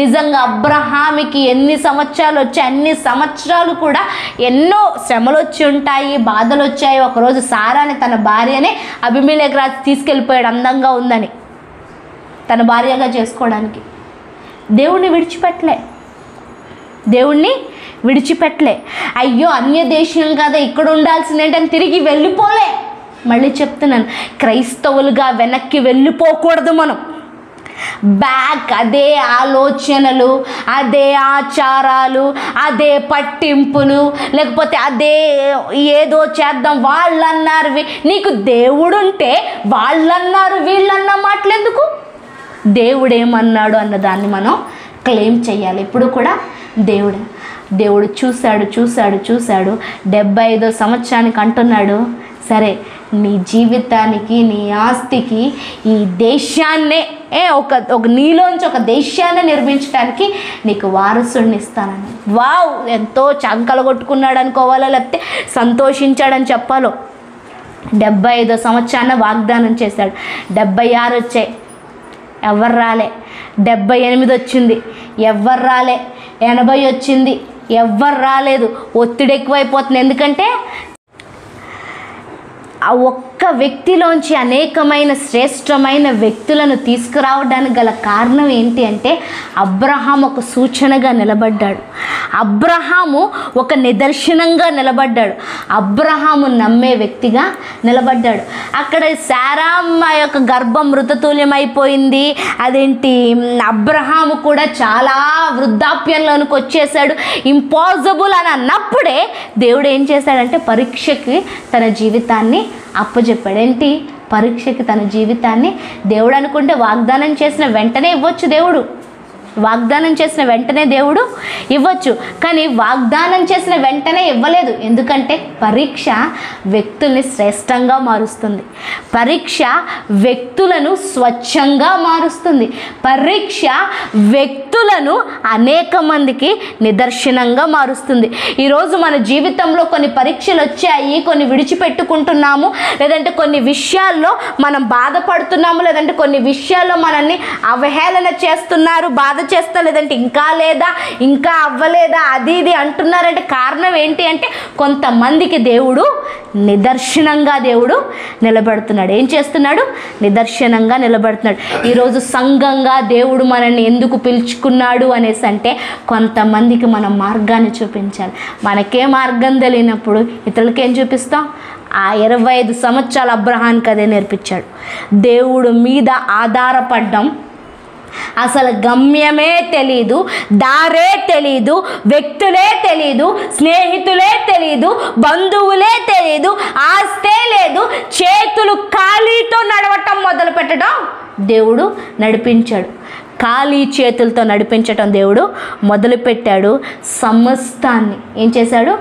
నిజంగా అబ్రహాముకి ఎన్ని సంవత్సరాలు వచ్చాయి, అన్ని సంవత్సరాలు కూడా ఎన్నో శ్రమలు వచ్చి ఉంటాయి, బాధలు వచ్చాయి. ఒకరోజు సారాని తన భార్యనే అబీమెలెకు రాజు తీసుకెళ్ళిపోయాడు, అందంగా ఉందని తన భార్యగా చేసుకోవడానికి. దేవుణ్ణి విడిచిపెట్టలే. అయ్యో అన్య దేశం కదా, ఇక్కడ ఉండాల్సింది ఏంటని తిరిగి వెళ్ళిపోలే. మళ్ళీ చెప్తున్నాను, క్రైస్తవులుగా వెనక్కి వెళ్ళిపోకూడదు. మనం బ్యాక్ అదే ఆలోచనలు, అదే ఆచారాలు, అదే పట్టింపులు, లేకపోతే అదే ఏదో చేద్దాం, వాళ్ళన్నారు. నీకు దేవుడుంటే వాళ్ళన్నారు వీళ్ళన్న మాటలెందుకు? దేవుడేమన్నాడు అన్న దాన్ని మనం క్లెయిమ్ చేయాలి. ఇప్పుడు కూడా దేవుడు చూశాడు 75వ సంవత్సరానికి అంటున్నాడు, సరే నీ జీవితానికి, నీ ఆస్తికి, ఈ దేశాన్నే ఒక నీలోంచి ఒక దేశాన్ని నిర్మించడానికి నీకు వారసుడిని ఇస్తానని. వావ్, ఎంతో చంకలు కొట్టుకున్నాడు అనుకోవాలో, లేకపోతే సంతోషించాడని చెప్పాలో. 75వ సంవత్సరాన్ని వాగ్దానం చేశాడు. 76 వచ్చాయి, ఎవరు రాలే. 78 వచ్చింది, ఎవ్వరు రాలే. 80 వచ్చింది, ఎవ్వరు రాలేదు. ఒత్తిడి ఎక్కువైపోతుంది. ఎందుకంటే ఆ ఒక్క వ్యక్తిలోంచి అనేకమైన శ్రేష్టమైన వ్యక్తులను తీసుకురావడానికి గల కారణం ఏంటి అంటే అబ్రహాం ఒక సూచనగా నిలబడ్డాడు, అబ్రహాము ఒక నిదర్శనంగా నిలబడ్డాడు, అబ్రహాము నమ్మే వ్యక్తిగా నిలబడ్డాడు. అక్కడ శారమ్మ యొక్క గర్భం మృతతుల్యమైపోయింది. అదేంటి, అబ్రహాము కూడా చాలా వృద్ధాప్యంలోనికి వచ్చేసాడు, ఇంపాసిబుల్ అని అన్నప్పుడే దేవుడు ఏం చేశాడంటే పరీక్షకి తన జీవితాన్ని అప్పచెప్పాడు. ఏంటి? పరీక్షకి తన జీవితాన్ని. దేవుడు అనుకుంటే వాగ్దానం చేసిన వెంటనే ఇవ్వచ్చు దేవుడు, వాగ్దానం చేసిన వెంటనే దేవుడు ఇవ్వచ్చు, కానీ వాగ్దానం చేసిన వెంటనే ఇవ్వలేదు. ఎందుకంటే పరీక్ష వ్యక్తుల్ని శ్రేష్టంగా మారుస్తుంది. పరీక్ష వ్యక్తులను స్వచ్ఛంగా మారుస్తుంది. పరీక్ష వ్యక్తులను అనేక మందికి నిదర్శనంగా మారుస్తుంది. ఈరోజు మన జీవితంలో కొన్ని పరీక్షలు వచ్చాయి, కొన్ని విడిచిపెట్టుకుంటున్నాము, లేదంటే కొన్ని విషయాల్లో మనం బాధపడుతున్నాము, లేదంటే కొన్ని విషయాల్లో మనల్ని అవహేళన చేస్తున్నారు, బాధ చేస్తా, లేదంటే ఇంకా అవ్వలేదా, అది ఇది అంటున్నారంటే కారణం ఏంటి అంటే కొంతమందికి దేవుడు నిదర్శనంగా దేవుడు నిలబెడుతున్నాడు. ఏం చేస్తున్నాడు? నిదర్శనంగా నిలబెడుతున్నాడు. ఈరోజు సంఘంగా దేవుడు మనల్ని ఎందుకు పిలుచుకున్నాడు అనేసి అంటే కొంతమందికి మనం మార్గాన్ని చూపించాలి. మనకే మార్గం తెలియనప్పుడు ఇతరులకి ఏం చూపిస్తాం? ఆ 25 సంవత్సరాల అబ్రహాంకి అదే నేర్పించాడు. దేవుడు మీద ఆధారపడ్డం, అసలు గమ్యమే తెలీదు, దారే తెలీదు, వ్యక్తులే తెలీదు, స్నేహితులే తెలీదు, బంధువులే తెలీదు, ఆస్తే లేదు, చేతులు ఖాళీతో నడవటం మొదలు పెట్టడం దేవుడు నడిపించాడు. ఖాళీ చేతులతో నడిపించటం దేవుడు మొదలుపెట్టాడు. సమస్తాన్ని ఏం చేశాడు?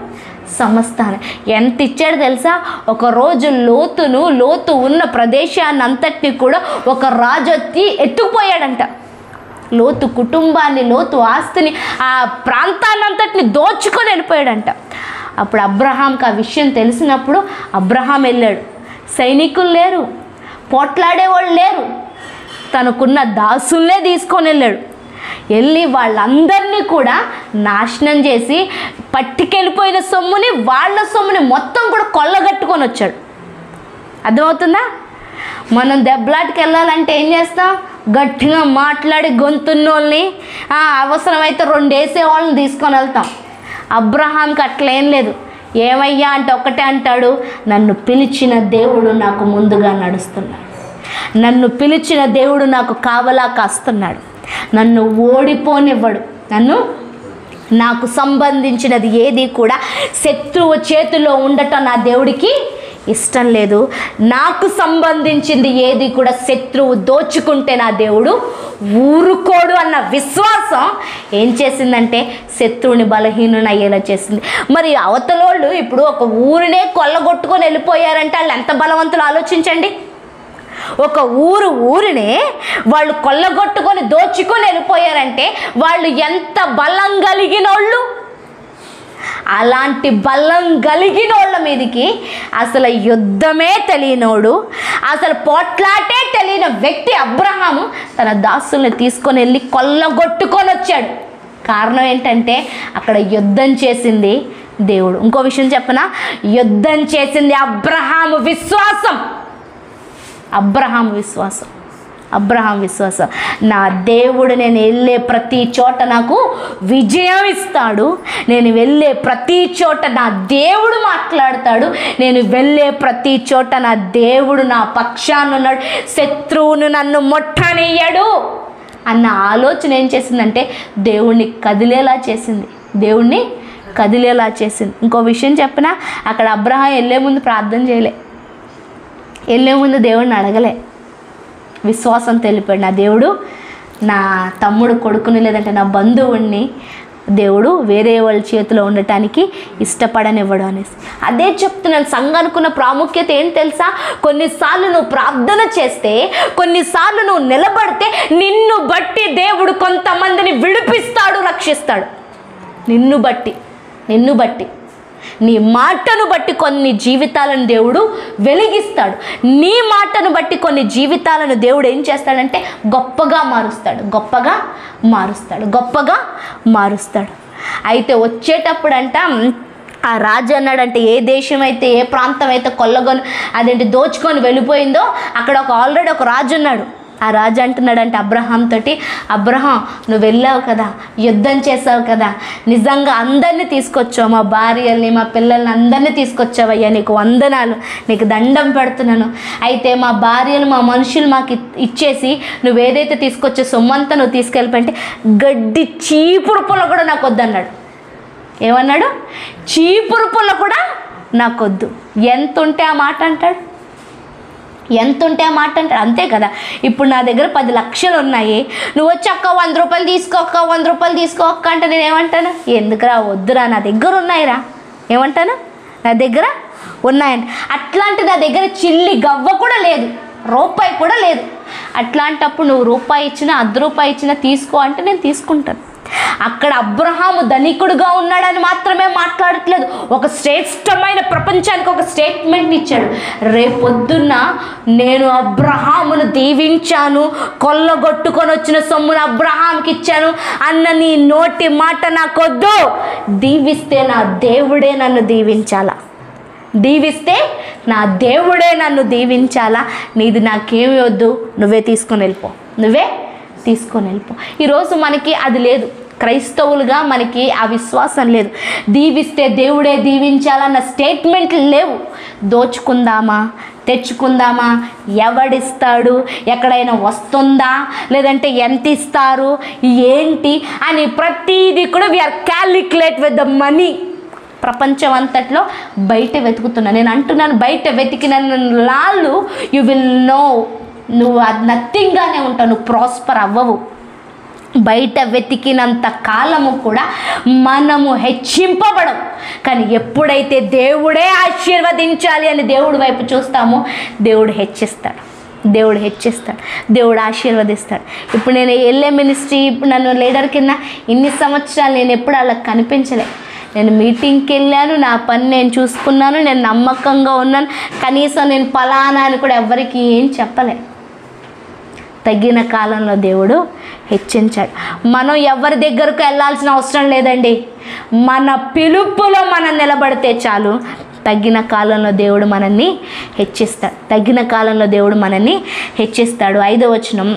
సమస్తాన్ని ఎంత ఇచ్చాడు తెలుసా? ఒకరోజు లోతు ఉన్న ప్రదేశాన్ని అంతటిని కూడా ఒక రాజు ఎత్తుకుపోయాడంట. లోతు కుటుంబాన్ని, లోతు ఆస్తిని, ఆ ప్రాంతాన్ని అంతటిని దోచుకొని వెళ్ళిపోయాడంట. అప్పుడు అబ్రహాంకి ఆ విషయం తెలిసినప్పుడు అబ్రహాం వెళ్ళాడు. సైనికులు లేరు, పోట్లాడేవాళ్ళు లేరు, తనకున్న దాసుల్నే తీసుకొని వెళ్ళాడు. వెళ్ళి వాళ్ళందరినీ కూడా నాశనం చేసి పట్టుకెళ్ళిపోయిన సొమ్ముని, వాళ్ళ సొమ్ముని మొత్తం కూడా కొల్లగట్టుకొని వచ్చాడు. అర్థమవుతుందా? మనం దెబ్బలాటకి వెళ్ళాలంటే ఏం చేస్తాం? గట్టిగా మాట్లాడి గొంతున్నోళ్ళని, అవసరమైతే 2 వేసేవాళ్ళని తీసుకొని వెళ్తాం. అబ్రహాంకి అట్లేం లేదు. ఏమయ్యా అంటే ఒకటే అంటాడు, నన్ను పిలిచిన దేవుడు నాకు ముందుగా నడుస్తున్నాడు, నన్ను పిలిచిన దేవుడు నాకు కావలా కాస్తున్నాడు, నన్ను ఓడిపోనివ్వడు, నాకు సంబంధించినది ఏది కూడా శత్రువు చేతిలో ఉండటం నా దేవుడికి ఇష్టం లేదు. నాకు సంబంధించింది ఏది కూడా శత్రువు దోచుకుంటే నా దేవుడు ఊరుకోడు అన్న విశ్వాసం ఏం చేసిందంటే శత్రువుని బలహీనుని అయ్యేలా చేసింది. మరి అవతలోళ్ళు ఇప్పుడు ఒక ఊరినే కొల్లగొట్టుకొని వెళ్ళిపోయారంటే వాళ్ళు ఎంత బలవంతులు ఆలోచించండి. ఒక ఊరినే వాళ్ళు కొల్లగొట్టుకొని దోచుకొని వెళ్ళిపోయారంటే వాళ్ళు ఎంత బలం కలిగిన వాళ్ళు. అలాంటి బలం కలిగిన వాళ్ళ మీదకి అసలు యుద్ధమే తెలియనోడు, అసలు పోట్లాటే తెలియని వ్యక్తి అబ్రహాము తన దాసుల్ని తీసుకొని వెళ్ళి కొల్లగొట్టుకొని వచ్చాడు. కారణం ఏంటంటే అక్కడ యుద్ధం చేసింది దేవుడు. ఇంకో విషయం చెప్పనా? యుద్ధం చేసింది అబ్రహాము విశ్వాసం. అబ్రహాం విశ్వాసం. నా దేవుడు నేను వెళ్ళే ప్రతి చోట నాకు విజయం ఇస్తాడు, నేను వెళ్ళే ప్రతి చోట నా దేవుడు మాట్లాడతాడు, నేను వెళ్ళే ప్రతి చోట నా దేవుడు నా పక్షాన ఉన్నాడు, శత్రువును నన్ను ముట్టనియ్యడు అన్న ఆలోచన ఏం చేసిందంటే దేవుణ్ణి కదిలేలా చేసింది. ఇంకో విషయం చెప్పినా, అక్కడ అబ్రహాం వెళ్ళే ముందు ప్రార్థన చేయలే, వెళ్ళే ముందు దేవుడిని అడగలే, విశ్వాసం తెలిపాడు. నా దేవుడు నా తమ్ముడు కొడుకుని, లేదంటే నా బంధువుడిని దేవుడు వేరే వాళ్ళ చేతిలో ఉండటానికి ఇష్టపడనివ్వడు అనేసి. అదే చెప్తున్నాను. సంఘానికున్న ప్రాముఖ్యత ఏం తెలుసా? కొన్నిసార్లు నువ్వు ప్రార్థన చేస్తే, కొన్నిసార్లు నువ్వు నిలబడితే నిన్ను బట్టి దేవుడు కొంతమందిని విడిపిస్తాడు, రక్షిస్తాడు. నిన్ను బట్టి నీ మాటను బట్టి కొన్ని జీవితాలను దేవుడు వెలిగిస్తాడు. నీ మాటను బట్టి కొన్ని జీవితాలను దేవుడు ఏం చేస్తాడంటే గొప్పగా మారుస్తాడు. అయితే వచ్చేటప్పుడంట ఆ రాజు అన్నాడంటే, ఏ దేశం అయితే, ఏ ప్రాంతం అయితే దోచుకొని వెళ్ళిపోయిందో అక్కడ ఆల్రెడీ ఒక రాజు ఉన్నాడు. ఆ రాజు అంటున్నాడంటే అబ్రహాం తోటి, అబ్రహాం నువ్వు వెళ్ళావు కదా, యుద్ధం చేసావు కదా, నిజంగా అందరినీ తీసుకొచ్చావు, మా భార్యల్ని మా పిల్లల్ని అందరినీ తీసుకొచ్చావయ్యా, నీకు వందనాలు, నీకు దండం పెడుతున్నాను. అయితే మా భార్యలు మా మనుషులు మాకు ఇచ్చేసి నువ్వు ఏదైతే తీసుకొచ్చే సొమ్మంతా నువ్వు తీసుకెళ్ళిపోయింటే గడ్డి చీపురు పుల్ల కూడా నాకు వద్దన్నాడు. ఏమన్నాడు? చీపురు పుల్ల కూడా నాకొద్దు. ఎంత ఉంటే ఆ మాట అంటాడు? ఎంత ఉంటే ఆ మాట అంటారు, అంతే కదా. ఇప్పుడు నా దగ్గర 10 లక్షలు ఉన్నాయి, నువ్వు వచ్చి అక్క 100 రూపాయలు తీసుకో అక్క, 100 రూపాయలు తీసుకో అక్క అంటే నేను ఏమంటాను? ఎందుకురా, వద్దురా, నా దగ్గర ఉన్నాయిరా. ఏమంటాను? నా దగ్గర ఉన్నాయండి. అట్లాంటి నా దగ్గర చిల్లి గవ్వ కూడా లేదు, రూపాయి కూడా లేదు. అట్లాంటప్పుడు నువ్వు రూపాయి ఇచ్చినా 10 రూపాయి ఇచ్చినా తీసుకో అంటే నేను తీసుకుంటాను. అక్కడ అబ్రహాము ధనికుడుగా ఉన్నాడని మాత్రమే మాట్లాడట్లేదు, ఒక శ్రేష్టమైన ప్రపంచానికి ఒక స్టేట్మెంట్ ఇచ్చాడు. రేపొద్దున్న నేను అబ్రహామును దీవించాను, కొల్లగొట్టుకొని వచ్చిన సొమ్మును అబ్రహాంకి ఇచ్చాను అన్న నీ నోటి మాట నాకొద్దు. దీవిస్తే నా దేవుడే నన్ను దీవించాలా, దీవిస్తే నా దేవుడే నన్ను దీవించాలా. నీది నాకేమి వద్దు, నువ్వే తీసుకొని వెళ్ళిపో, నువ్వే తీసుకొని వెళ్ళిపో. ఈరోజు మనకి అది లేదు, క్రైస్తవులుగా మనకి ఆ విశ్వాసం లేదు. దీవిస్తే దేవుడే దీవించాలన్న స్టేట్మెంట్లు లేవు. దోచుకుందామా, తెచ్చుకుందామా, ఎవడిస్తాడు, ఎక్కడైనా వస్తుందా, లేదంటే ఎంత ఇస్తారు, ఏంటి అని ప్రతిదీ కూడా we are calculate with the money. ప్రపంచం అంతట్లో బయట వెతుకుతున్నా. నేను అంటున్నాను, బయట వెతికిన లాళ్ళు యు విల్ నో, నువ్వు అది నథింగ్గానే ఉంటావు, నువ్వు ప్రాస్పర్ అవ్వవు. బయట వెతికినంత కాలము కూడా మనము హెచ్చింపబడము. కానీ ఎప్పుడైతే దేవుడే ఆశీర్వదించాలి అని దేవుడి వైపు చూస్తామో దేవుడు హెచ్చిస్తాడు, దేవుడు హెచ్చిస్తాడు, దేవుడు ఆశీర్వదిస్తాడు. ఇప్పుడు నేను వెళ్ళే మినిస్ట్రీ, ఇప్పుడు నన్ను లీడర్ కింద ఇన్ని సంవత్సరాలు నేను ఎప్పుడు అలా కనిపించలే. నేను మీటింగ్కి వెళ్ళాను, నా పని నేను చూసుకున్నాను, నేను నమ్మకంగా ఉన్నాను. కనీసం నేను ఫలానా అని కూడా ఎవరికి ఏం చెప్పలే. తగిన కాలంలో దేవుడు హెచ్చించాడు. మనం ఎవరి దగ్గరకు వెళ్ళాల్సిన అవసరం లేదండి, మన పిలుపులో మనం నిలబడితే చాలు. తగిన కాలంలో దేవుడు మనల్ని హెచ్చిస్తాడు, తగిన కాలంలో దేవుడు మనల్ని హెచ్చిస్తాడు. 5వ వచనం,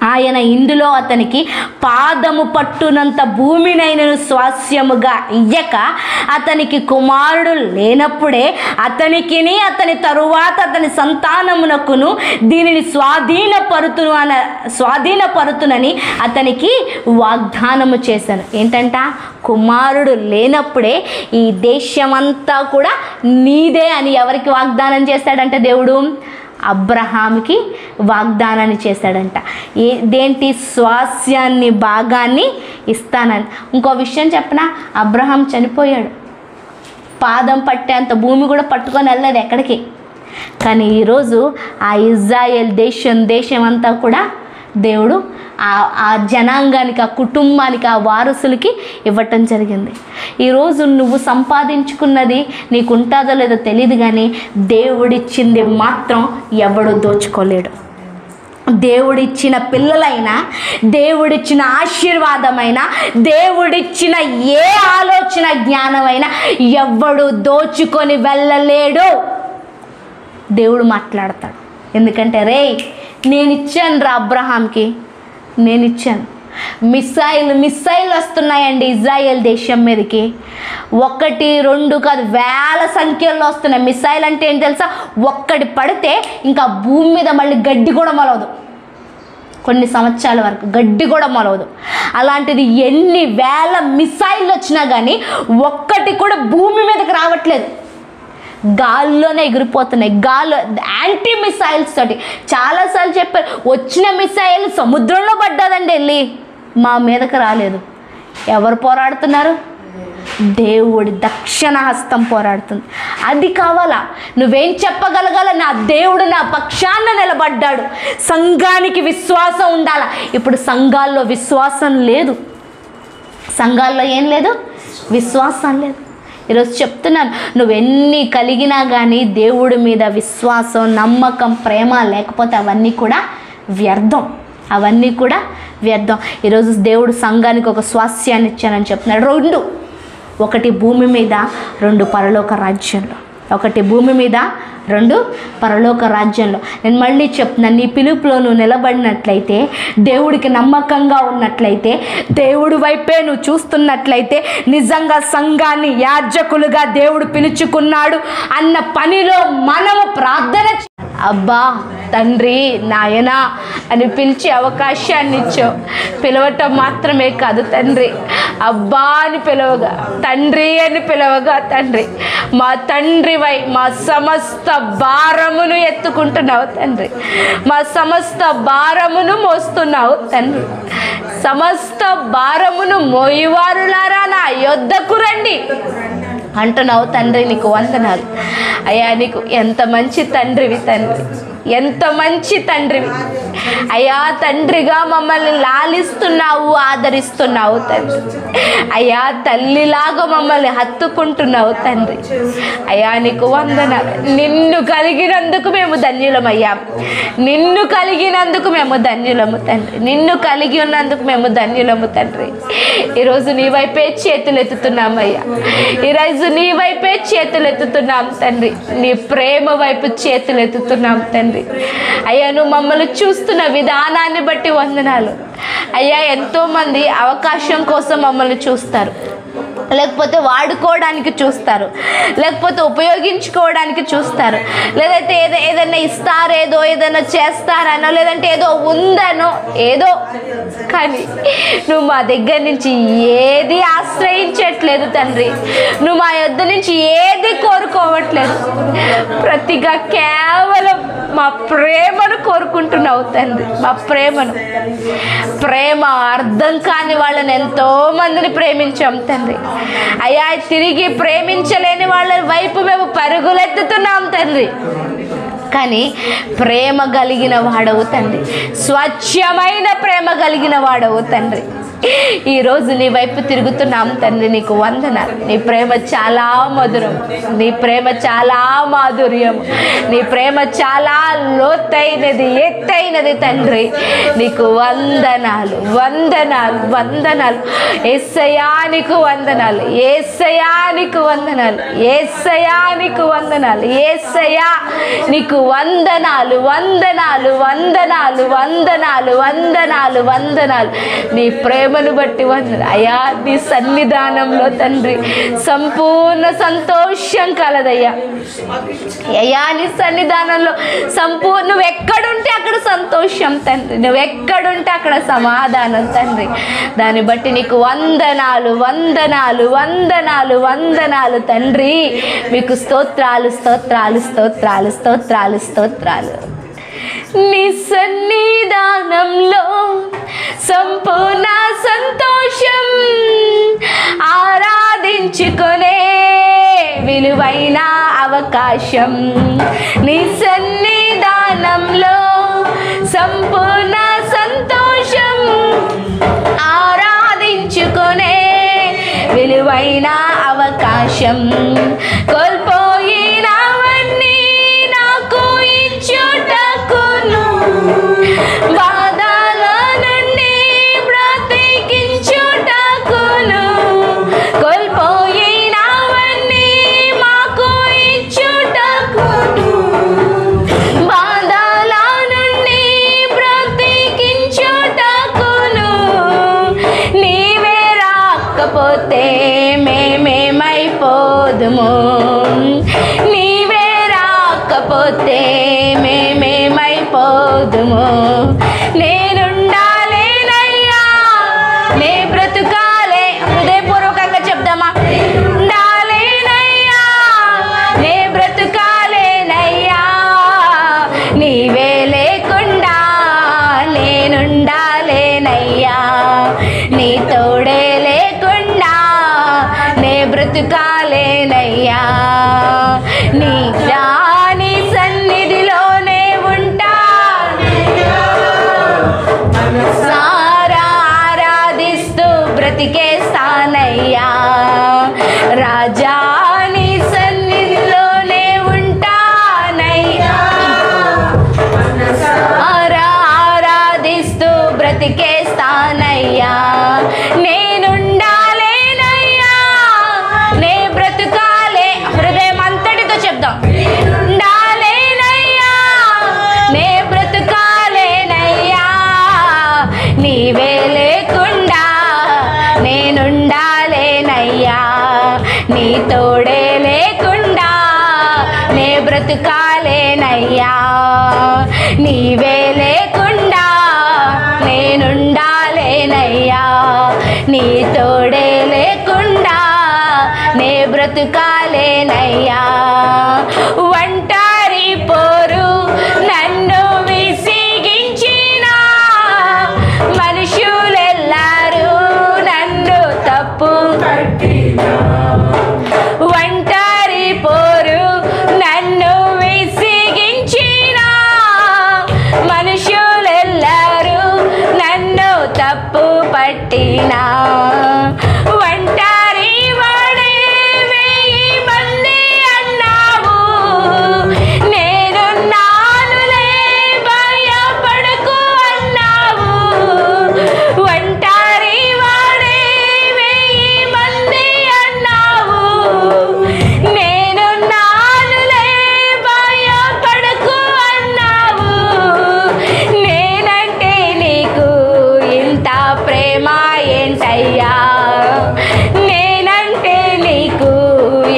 ఆయన ఇందులో అతనికి పాదము పట్టునంత భూమినైనను స్వాస్యముగా ఇయ్యక అతనికి కుమారుడు లేనప్పుడే అతనికిని అతని తరువాత అతని సంతానమునకును దీనిని స్వాధీనపరుతునని అతనికి వాగ్దానము చేశాను. ఏంటంట? కుమారుడు లేనప్పుడే ఈ దేశమంతా కూడా నీదే అని ఎవరికి వాగ్దానం చేస్తాడంటే దేవుడు? అబ్రహాంకి వాగ్దానాన్ని చేశాడంట. దేంటి? స్వాస్యాన్ని, భాగాన్ని ఇస్తానని. ఇంకో విషయం చెప్పనా, అబ్రహాం చనిపోయాడు, పాదం పట్టేంత భూమి కూడా పట్టుకొని వెళ్ళలేదు ఎక్కడికి. కానీ ఈరోజు ఆ ఇజ్రాయెల్ దేశం అంతా కూడా దేవుడు ఆ జనాంగానికి, ఆ కుటుంబానికి, ఆ వారసులకి ఇవ్వటం జరిగింది. ఈరోజు నువ్వు సంపాదించుకున్నది నీకు ఉంటుందో లేదో తెలియదు, కానీ దేవుడిచ్చింది మాత్రం ఎవడు దోచుకోలేడు. దేవుడిచ్చిన పిల్లలైనా, దేవుడిచ్చిన ఆశీర్వాదమైనా, దేవుడిచ్చిన ఏ ఆలోచన జ్ఞానమైనా ఎవ్వడు దోచుకొని వెళ్ళలేడు. దేవుడు మాట్లాడతాడు. ఎందుకంటే రే, నేను ఇచ్చాను రా అబ్రహాంకి, నేను ఇచ్చాను. మిస్సైల్ వస్తున్నాయండి ఇజ్రాయెల్ దేశం మీదకి. 1, 2 కాదు, వేల సంఖ్యల్లో వస్తున్నాయి. మిస్సైల్ అంటే ఏంటి తెలుసా? ఒక్కటి పడితే ఇంకా భూమి మీద మళ్ళీ గడ్డి కూడా మొలవదు, కొన్ని సంవత్సరాల వరకు గడ్డి కూడా మొలవదు. అలాంటిది ఎన్ని వేల మిస్సైల్ వచ్చినా కానీ ఒక్కటి కూడా భూమి మీదకి రావట్లేదు, గాల్లోనే ఎగిరిపోతున్నాయి. గాల్లో యాంటీ మిసైల్స్ తోటి. చాలాసార్లు చెప్పారు, వచ్చిన మిసైల్ సముద్రంలో పడ్డదండి, వెళ్ళి మా మీదకి రాలేదు. ఎవరు పోరాడుతున్నారు? దేవుడి దక్షిణ హస్తం పోరాడుతుంది. అది కావాలా? నువ్వేం చెప్పగలగాల? నా దేవుడు నా పక్షాన నిలబడ్డాడు. సంఘానికి విశ్వాసం ఉండాలా. ఇప్పుడు సంఘాల్లో విశ్వాసం లేదు, సంఘాల్లో ఏం లేదు, విశ్వాసం లేదు. ఈరోజు చెప్తున్నాను, నువ్వెన్ని కలిగినా కానీ దేవుడి మీద విశ్వాసం, నమ్మకం, ప్రేమ లేకపోతే అవన్నీ కూడా వ్యర్థం, అవన్నీ కూడా వ్యర్థం. ఈరోజు దేవుడు సంఘానికి ఒక స్వాస్యాన్ని ఇచ్చానని చెప్తున్నాడు. 2, 1 భూమి మీద, 2 పరలోక రాజ్యంలో. 1 భూమి మీద, 2 పరలోక రాజ్యంలో. నేను మళ్ళీ చెప్తున్నాను, నీ పిలుపులో నువ్వు నిలబడినట్లయితే, దేవుడికి నమ్మకంగా ఉన్నట్లయితే, దేవుడి వైపే నువ్వు చూస్తున్నట్లయితే, నిజంగా సంఘాన్ని యాజకులుగా దేవుడు పిలుచుకున్నాడు అన్న పనిలో మనము ప్రార్థన అబ్బా తండ్రి నాయనా అని పిలిచే అవకాశాన్ని ఇచ్చావు. పిలవటం మాత్రమే కాదు తండ్రి, అబ్బా అని పిలవగా, తండ్రి అని పిలవగా, తండ్రి మా తండ్రివై మా సమస్త భారమును ఎత్తుకుంటున్నావు తండ్రి, మా సమస్త భారమును మోస్తున్నావు తండ్రి. సమస్త భారమును మోయువారులారా నా యొద్దకు రండి అంటున్నావు తండ్రి. నీకు వందనాలు అయ్యా. నీకు ఎంత మంచి తండ్రివి తండ్రి, ఎంత మంచి తండ్రివి అయ్యా. తండ్రిగా మమ్మల్ని లాలిస్తున్నావు, ఆదరిస్తున్నావు తండ్రి అయ్యా. తల్లిలాగా మమ్మల్ని హత్తుకుంటున్నావు తండ్రి అయ్యా. నీకు వందనాలు. నిన్ను కలిగినందుకు మేము ధన్యులమయ్యా, నిన్ను కలిగినందుకు మేము ధన్యులము తండ్రి, నిన్ను కలిగి ఉన్నందుకు మేము ధన్యులము తండ్రి. ఈరోజు నీ వైపే చేతులు ఎత్తుతున్నామయ్యా, ఈరోజు నీ వైపే చేతులు ఎత్తుతున్నాం తండ్రి, నీ ప్రేమ వైపు చేతులు ఎత్తుతున్నాం తండ్రి అయ్యా. నువ్వు మమ్మల్ని చూస్తున్న విధానాన్ని బట్టి వందనాలు అయ్యా. ఎంతోమంది అవకాశం కోసం మమ్మల్ని చూస్తారు, లేకపోతే వాడుకోవడానికి చూస్తారు, లేకపోతే ఉపయోగించుకోవడానికి చూస్తారు, లేదంటే ఏదైనా ఇస్తారేదో, ఏదైనా చేస్తారనో, లేదంటే ఏదో ఉందనో, ఏదో. కానీ నువ్వు మా దగ్గర నుంచి ఏది ఆశ్రయించట్లేదు తండ్రి, నువ్వు మా యొద్ద నుంచి ఏది కోరుకోవట్లేదు. ప్రతిగా కేవలం మా ప్రేమను కోరుకుంటున్నావు తండ్రి, మా ప్రేమను. ప్రేమ అర్థం కాని వాళ్ళని ఎంతో మందిని ప్రేమించాం తండ్రి అయ్యా. తిరిగి ప్రేమించలేని వాళ్ళ వైపు మేము పరుగులెత్తుతున్నాం తండ్రి. కానీ ప్రేమ కలిగిన వాడవు తండ్రి, స్వచ్ఛమైన ప్రేమ కలిగిన వాడవు తండ్రి. ఈరోజు నీ వైపు తిరుగుతున్నాం తండ్రి. నీకు వందనాలు. నీ ప్రేమ చాలా మధురం, నీ ప్రేమ చాలా మాధుర్యం, నీ ప్రేమ చాలా లోతైనది, ఎత్తైనది తండ్రి. నీకు వందనాలు, వందనాలు, వందనాలు. యేసయ్యా నీకు వందనాలు, యేసయ్యా నీకు వందనాలు, యేసయ్యా నీకు వందనాలు, యేసయ్యా నీకు వందనాలు, వందనాలు, వందనాలు, వందనాలు, వందనాలు, వందనాలు. నీ ప్రేమను బట్టి వందనాలు అయ్యా. నీ సన్నిధానంలో తండ్రి సంపూర్ణ సంతోషం కలదయ్యా అయ్యా. నీ సన్నిధానంలో నువ్వు ఎక్కడుంటే అక్కడ సంతోషం తండ్రి, నువ్వు ఎక్కడుంటే అక్కడ సమాధానం తండ్రి. దాన్ని బట్టి నీకు వందనాలు, వందనాలు, వందనాలు, వందనాలు తండ్రి. మీకు స్తోత్రాలు, స్తోత్రాలు, స్తోత్రాలు, స్తోత్రాలు, స్తోత్రాలు. నీ సన్నిధానంలో సంపూర్ణ సంతోషం, ఆరాధించుకునే విలువైన అవకాశం. నీ సన్నిధానంలో సంపూర్ణ సంతోషం, ఆరాధించుకునే విలువైన అవకాశం. కోల్పోయినవన్నీ నాకు ఇచ్చుటకును, బాధల నుండి బ్రతికించుటకును. కోల్పోయినవన్నీ మాకు ఇచ్చుటకును, బాధల నుండి బ్రతికించుటకును. నీవే రాకపోతే మేమేమైపోదుము, నీవే రాకపోతే మేమేమైపోదుము. నేనుండాలేనయ్యా, నే బ్రతుకాలే. హృదయపూర్వకంగా చెప్దామా? ఉండాలేనయ్యా, నే బ్రతుకాలేనయ్యా. నీవే లేకుండా నేనుండాలేనయ్యా, నీ తోడే లేకుండా నే బ్రతుకాలేనయ్యా. నీ రాని సన్నిధిలోనే ఉంటా, సారా ఆరాధిస్తూ బ్రతికేస్తానయ్యా. రాజా నీ సన్నిధిలోనే ఉంటానయ్యా, సారా ఆరాధిస్తూ బ్రతికేస్తానయ్యా. నేనుండాలేనయ్యా, నే బ్రతుకాలే. హృదయం అంతటితో చెప్దాం. ఉండాలేనయ్యా, నే బ్రతుకాలేనయ్యా. నీవే లేకుండా నేనుండాలేనయ్యా, నీ తోడే లేకుండా నే బ్రతుకాలేనయ్యా. బ్రతుకాలేనయ్యా, నీవే లేకుండా నేనుండాలేనయ్యా, నీ తోడే లేకుండా నే బ్రతుకాలేనయ్యా. ఒంటరి పోరు నన్ను విసిగించిన మనుషులెల్లారు నన్ను తప్పు పట్టినా, ఒంటరి పోరు నన్ను విసిగించిన మనుషులెల్లారు నన్ను తప్పు పట్టినా, ఒంటరి వాడే 1000 మంది అన్నావు, నేనున్నానులే భయపడకు అన్నావు, ఒంటరి వాడే 1000 మంది అన్నావు, నేనున్నానులే భయపడకు అన్నావు, నేనంటే నీకు ఇంత ప్రేమ ఏంటయ్యా, నేనంటే నీకు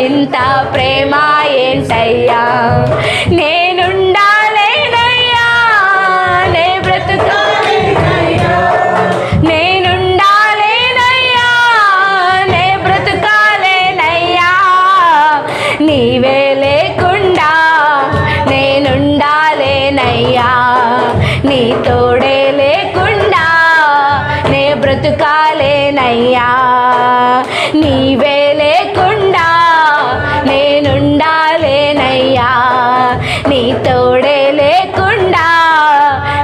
ఇంత ప్రేమ ఏంటయ్యా, నేనుండాలేనయ్యా, నే బ్రతుకాలేనయ్యా, నేనుండాలేనయ్యా, నే బ్రతుకాలేనయ్యా, నీవే లేకుండా నేనుండాలేనయ్యా, నీ తోడే లేకుండా నే బ్రతుకాలేనయ్యా, నీవే లేకుండా నేనుండాలేనయ్యా, నీ తోడే లేకుండా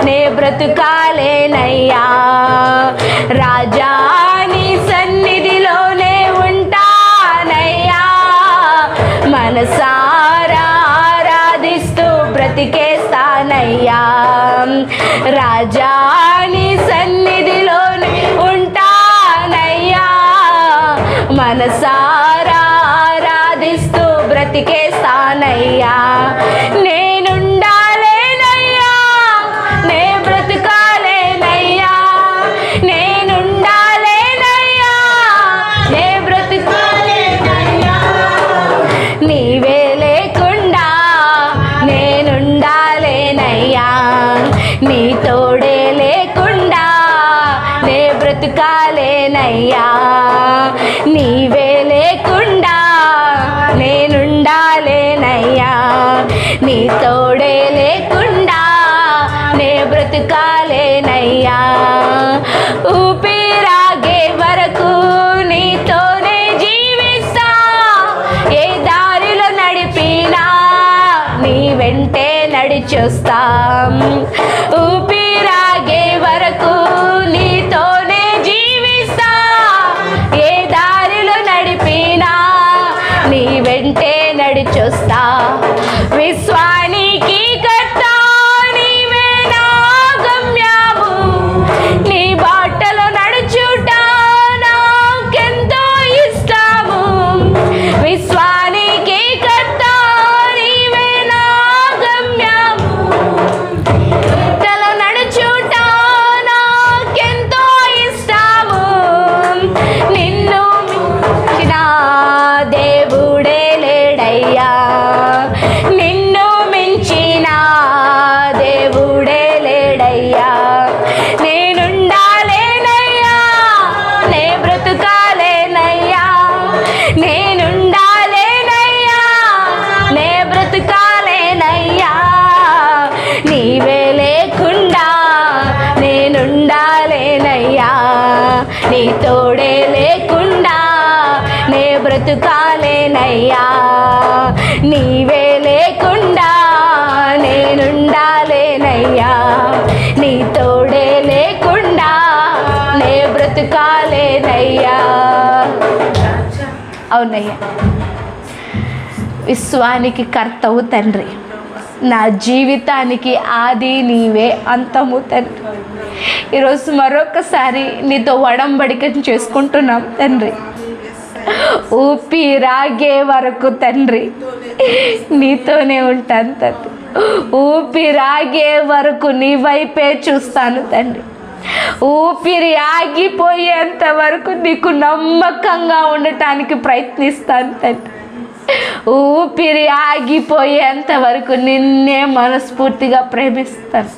నే బ్రతుకాలేనయ్యా. రాజా నీ సన్నిధిలోనే ఉంటానయ్యా, మనసారా ఆరాధిస్తూ బ్రతికేస్తానయ్యా, రాజా నీ సన్నిధిలోనే ఉంటానయ్యా, మనసారా ఆరాధిస్తూ బ్రతికేస్తానయ్యా, నేనుండాలేనయ్యా, నే బ్రతుకాలేనయ్యా, నేనుండాలేనయ్యా, నే బ్రతుకాలేనయ్యా, నీవే లేకుండా నేనుండాలేనయ్యా, నీ తోడే లేకుండా నే బ్రతుకాలేనయ్యా, నీవే లేకుండా నేనుండాలేనయ్యా, నీ తోడే లేకుండా నే బ్రతుకాలేనయ్యా. ఊపిరాగే వరకు నీతోనే జీవిస్తా, ఏ దారిలో నడిపినా నీ వెంటే నడిచొస్తా, ఊపిరాగే వరకు నీతోనే జీవిస్తా, ఏ దారిలో నడిపినా నీ వెంటే నడిచొస్తా, విశ్వానికి కర్త నీవే నా గమ్యము, నీ బాటలో నడుచుట నాకెంతో ఇష్టము, విశ్వానికి కర్త నీవే నా గమ్యము, బాటలో నడుచుట నాకెంతో ఇష్టము, నిన్ను మించిన దేవుడే లేడయ్యా, నిన్ను మించిన దేవుడే లేడయ్యా, నేనుండాలేనయ్యా, నే బ్రతుకాలేనయ్యా, నేనుండాలేనయ్యా, నే బ్రతుకాలేనయ్యా, నీవే లేకుండా నేనుండాలేనయ్యా, నీ తోడే లేకుండా నే బ్రతుకాలేనయ్యా, నీవే లేకుండా నేనుండాలేనయ్యా, నీ తోడే లేకుండా నే బ్రతుకాలేనయ్యా. అవునయ్యా, విశ్వానికి కర్తవు తండ్రి, నా జీవితానికి ఆది నీవే, అంతము తండ్రి. ఈరోజు మరొకసారి నీతో ఒడంబడిక చేసుకుంటున్నాం తండ్రి, ఊపిరాగే వరకు తండ్రి నీతోనే ఉంటాను తండ్రి, ఊపిరాగే వరకు నీ వైపే చూస్తాను తండ్రి, ఊపిరి ఆగిపోయేంత వరకు నీకు నమ్మకంగా ఉండటానికి ప్రయత్నిస్తాను తండ్రి. ఊపిరి ఆగిపోయేంత వరకు నిన్నే మనస్ఫూర్తిగా ప్రేమిస్తాను.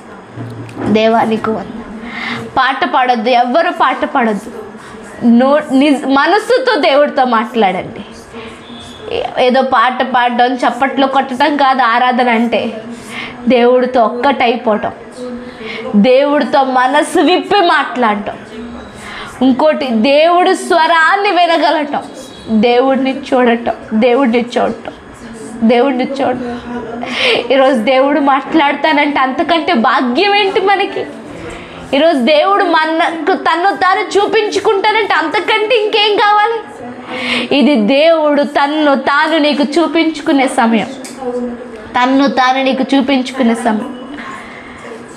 దేవానికి పాట పాడొద్దు, ఎవ్వరు పాట పాడొద్దు. మనసుతో దేవుడితో మాట్లాడండి. ఏదో పాట పాడడం, చప్పట్లు కొట్టడం కాదు ఆరాధన అంటే. దేవుడితో ఒక్కటైపోవటం, దేవుడితో మనసు విప్పి మాట్లాడటం. ఇంకోటి, దేవుడి స్వరాన్ని వినగలటం, దేవుడిని చూడటం. ఈరోజు దేవుడు మాట్లాడతానంటే అంతకంటే భాగ్యం ఏంటి మనకి? ఈరోజు దేవుడు మనకు తను తాను చూపించుకుంటానంటే అంతకంటే ఇంకేం కావాలి? ఇది దేవుడు తన్ను తాను నీకు చూపించుకునే సమయం.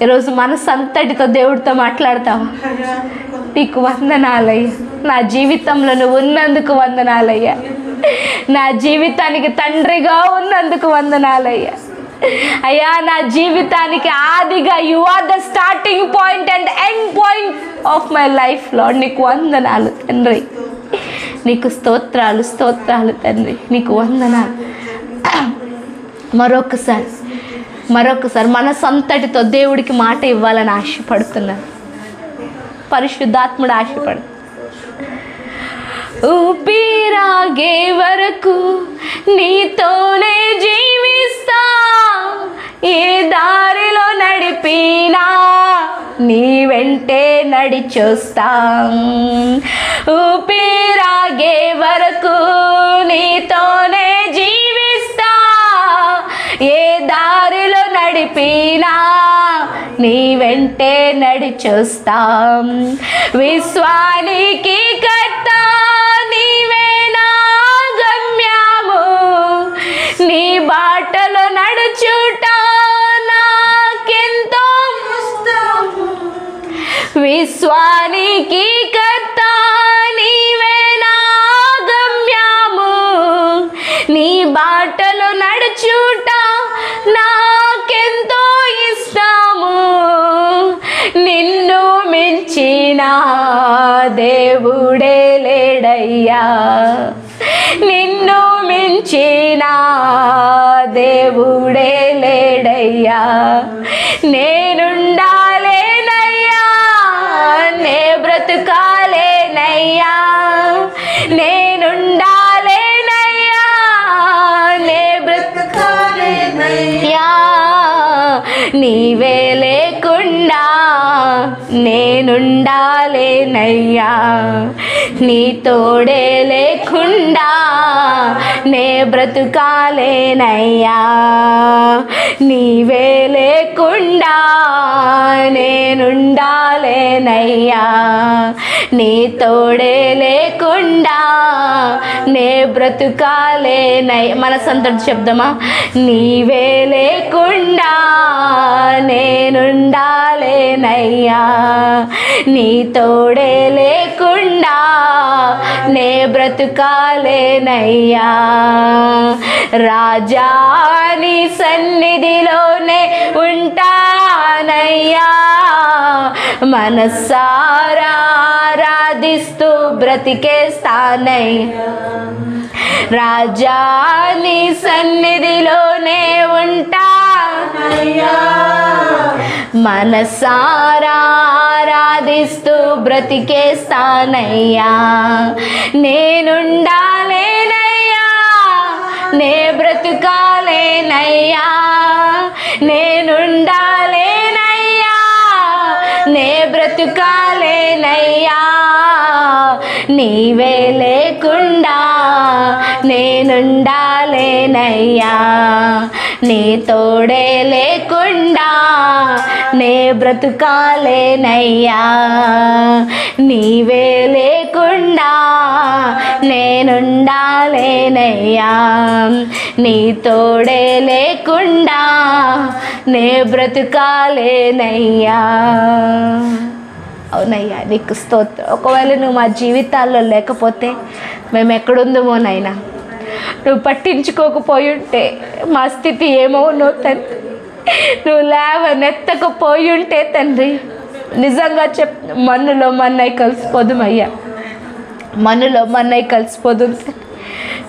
ఈరోజు మనసంతటితో దేవుడితో మాట్లాడతావా? నీకు వందనాలయ్యా, నా జీవితంలో నువ్వు ఉన్నందుకు వందనాలయ్యా, నా జీవితానికి తండ్రిగా ఉన్నందుకు వందనాలయ్యా. అయ్యా, నా జీవితానికి ఆదిగా you are the starting point and end point of my life lord. నీకు వందనాలు తండ్రి, నీకు స్తోత్రాలు తండ్రి, నీకు వందనాలు. మరొకసారి మనసంతటితో దేవుడికి మాట ఇవ్వాలని ఆశపడుతున్నాను. పరిశుద్ధాత్ముడు ఆశపడు. ఊపిరాగే వరకు నీతోనే జీవిస్తా, ఏ దారిలో నడిపినా నీ వెంటే నడిచొస్తా. ఊపిరాగే వరకు నీతోనే జీవిస్తా, ఏ దారిలో నడిపినా నీ వెంటే నడిచొస్తాం. విశ్వానికి కర్త నీవే నా గమ్యము, నీ బాటలో నడుచుట నాకెంతో ఇష్టము. విశ్వానికి కర్త నీవే నా గమ్యము, నీ బాటలో నడుచుట నాకెంతో ఇష్టము. నిన్ను మించిన దేవుడే లేడయ్యా, నిన్ను మించిన దేవుడే లేడయ్యా. నేనుండాలేనయ్యా, నే బ్రతుకాలేనయ్యా, నేనుండాలేనయ్యా, నే బ్రతుకాలేనయ్యా. నీవే లేకుండా నేనుండాలేనయ్యా, నీ తోడే లేకుండా నే బ్రతుకాలేనయ్యా. నీవే లేకుండా నేనుండాలేనయ్యా, నీ తోడే లేకుండా నే బ్రతుకాలేనయ్యా. మన సంతటి శబ్దమా? నీవే లేకుండా నేనుండాలేనయ్యా, నీ తోడే లేకుండా నే బ్రతుకాలేనయ్యా. రాజా నీ సన్నిధిలోనే ఉంటానయ్యా, మనసారా ఆరాధిస్తూ బ్రతికేస్తానయ్యా. రాజా నీ సన్నిధిలోనే ఉంటానయ్యా, మనసారా ఆరాధిస్తూ బ్రతికేస్తానయ్యా. నేనుండాలేనయ్యా, నే బ్రతుకాలేనయ్యా, నేనుండాలేనయ్యా, నే బ్రతుకాలేనయ్యా. నీవే లేకుండా నేనుండాలేనయ్యా, నీ తోడే లేకుండా నే బ్రతుకాలేనయ్యా. నీవే లేకుండా నేనుండాలేనయ్యా, నీ తోడే లేకుండా నే బ్రతుకాలేనయ్యా. అవునయ్యా, నీకు స్తోత్రం. ఒకవేళ నువ్వు మా జీవితాల్లో లేకపోతే మేము ఎక్కడుందమోనైనా, నువ్వు పట్టించుకోకపోయి ఉంటే మా స్థితి ఏమవునో తండ్రి. నువ్వు లేవనెత్తకపోయి ఉంటే తండ్రి, నిజంగా మన్నులో మన్నై కలిసిపోదుమయ్యా, మన్నులో మన్నై కలిసిపోదు.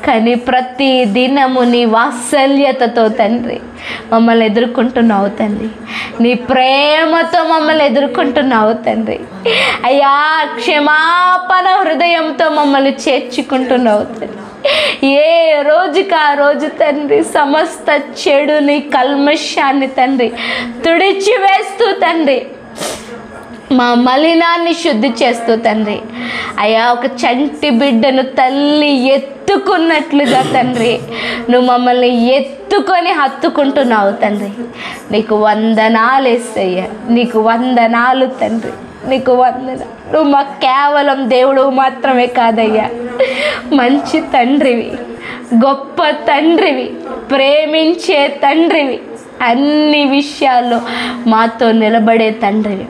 కానీ ప్రతి దినము నీ వాత్సల్యతతో తండ్రి మమ్మల్ని ఎదుర్కొంటున్నావు తండ్రి. నీ ప్రేమతో మమ్మల్ని ఎదుర్కొంటున్నావు తండ్రి. అయ్యా, క్షమాపణ హృదయంతో మమ్మల్ని చేర్చుకుంటున్నావు తండ్రి. ఏ రోజుకి ఆ రోజు తండ్రి సమస్త చెడుని, కల్మషాన్ని తండ్రి తుడిచివేస్తూ తండ్రి మా మలినాన్ని శుద్ధి చేస్తూ తండ్రి అయ్యా, ఒక చంటి బిడ్డను తల్లి ఎత్తుకున్నట్లుగా తండ్రి నువ్వు మమ్మల్ని ఎత్తుకొని హత్తుకుంటున్నావు తండ్రి. నీకు వందనాలు యేసయ్యా, నీకు వందనాలు తండ్రి, నీకు వందనాలు. నువ్వు మాకు కేవలం దేవుడు మాత్రమే కాదయ్యా, మంచి తండ్రివి, గొప్ప తండ్రివి, ప్రేమించే తండ్రివి, అన్ని విషయాల్లో మాతో నిలబడే తండ్రివి.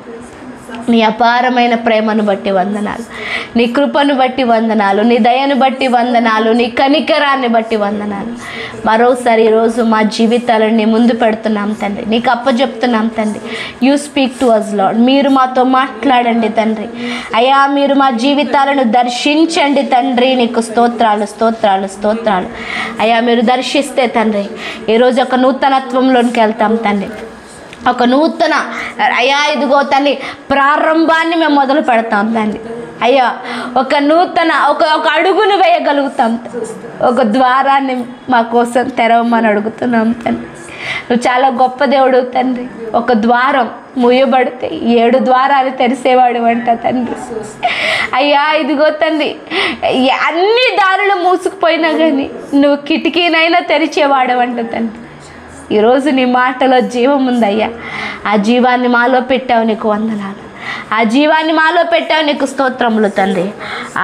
నీ అపారమైన ప్రేమను బట్టి వందనాలు, నీ కృపను బట్టి వందనాలు, నీ దయను బట్టి వందనాలు, నీ కనికరాన్ని బట్టి వందనాలు. మరోసారి ఈరోజు మా జీవితాలను నీ ముందు పెడుతున్నాం తండ్రి, నీకు అప్పచెప్తున్నాం తండ్రి. You speak to us Lord. మీరు మాతో మాట్లాడండి తండ్రి. అయ్యా, మీరు మా జీవితాలను దర్శించండి తండ్రి. నీకు స్తోత్రాలు, స్తోత్రాలు, స్తోత్రాలు. అయ్యా, మీరు దర్శిస్తే తండ్రి ఈరోజు ఒక నూతనత్వంలోనికి వెళ్తాం తండ్రి. ఒక నూతన అయ్యా ఇదిగో తండ్రి ప్రారంభాన్ని మేము మొదలు పెడతాం తండ్రి. అయ్యా, ఒక నూతన ఒక అడుగును వేయగలుగుతాం, ఒక ద్వారాన్ని మా కోసం తెరవమని అడుగుతున్నాం తండ్రి. నువ్వు చాలా గొప్ప దేవుడు తండ్రి. ఒక ద్వారం మూయబడితే 7 ద్వారాలు తెరిసేవాడు అంట తండ్రి. అయ్యా ఇదిగో తండ్రి, అన్ని దారులు మూసుకుపోయినా కానీ నువ్వు కిటికీనైనా తెరిచేవాడు అంట తండ్రి. ఈరోజు నీ మాటలో జీవం ఉందయ్యా. ఆ జీవాన్ని మాలో పెట్టావు, నీకు వందనాలు. ఆ జీవాన్ని మాలో పెట్టావు, నీకు స్తోత్రములు తండ్రి.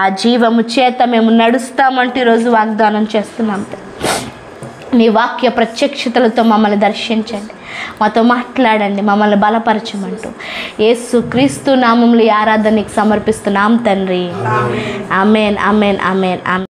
ఆ జీవము చేత మేము నడుస్తామంటూ ఈరోజు వాగ్దానం చేస్తున్నాం. నీ వాక్య ప్రత్యక్షతలతో మమ్మల్ని దర్శించండి, మాతో మాట్లాడండి, మమ్మల్ని బలపరచమంటూ యేసు క్రీస్తు నామములో ఆరాధనకి సమర్పిస్తున్నాం తండ్రి. ఆమేన్, ఆమేన్, ఆమేన్, ఆమేన్.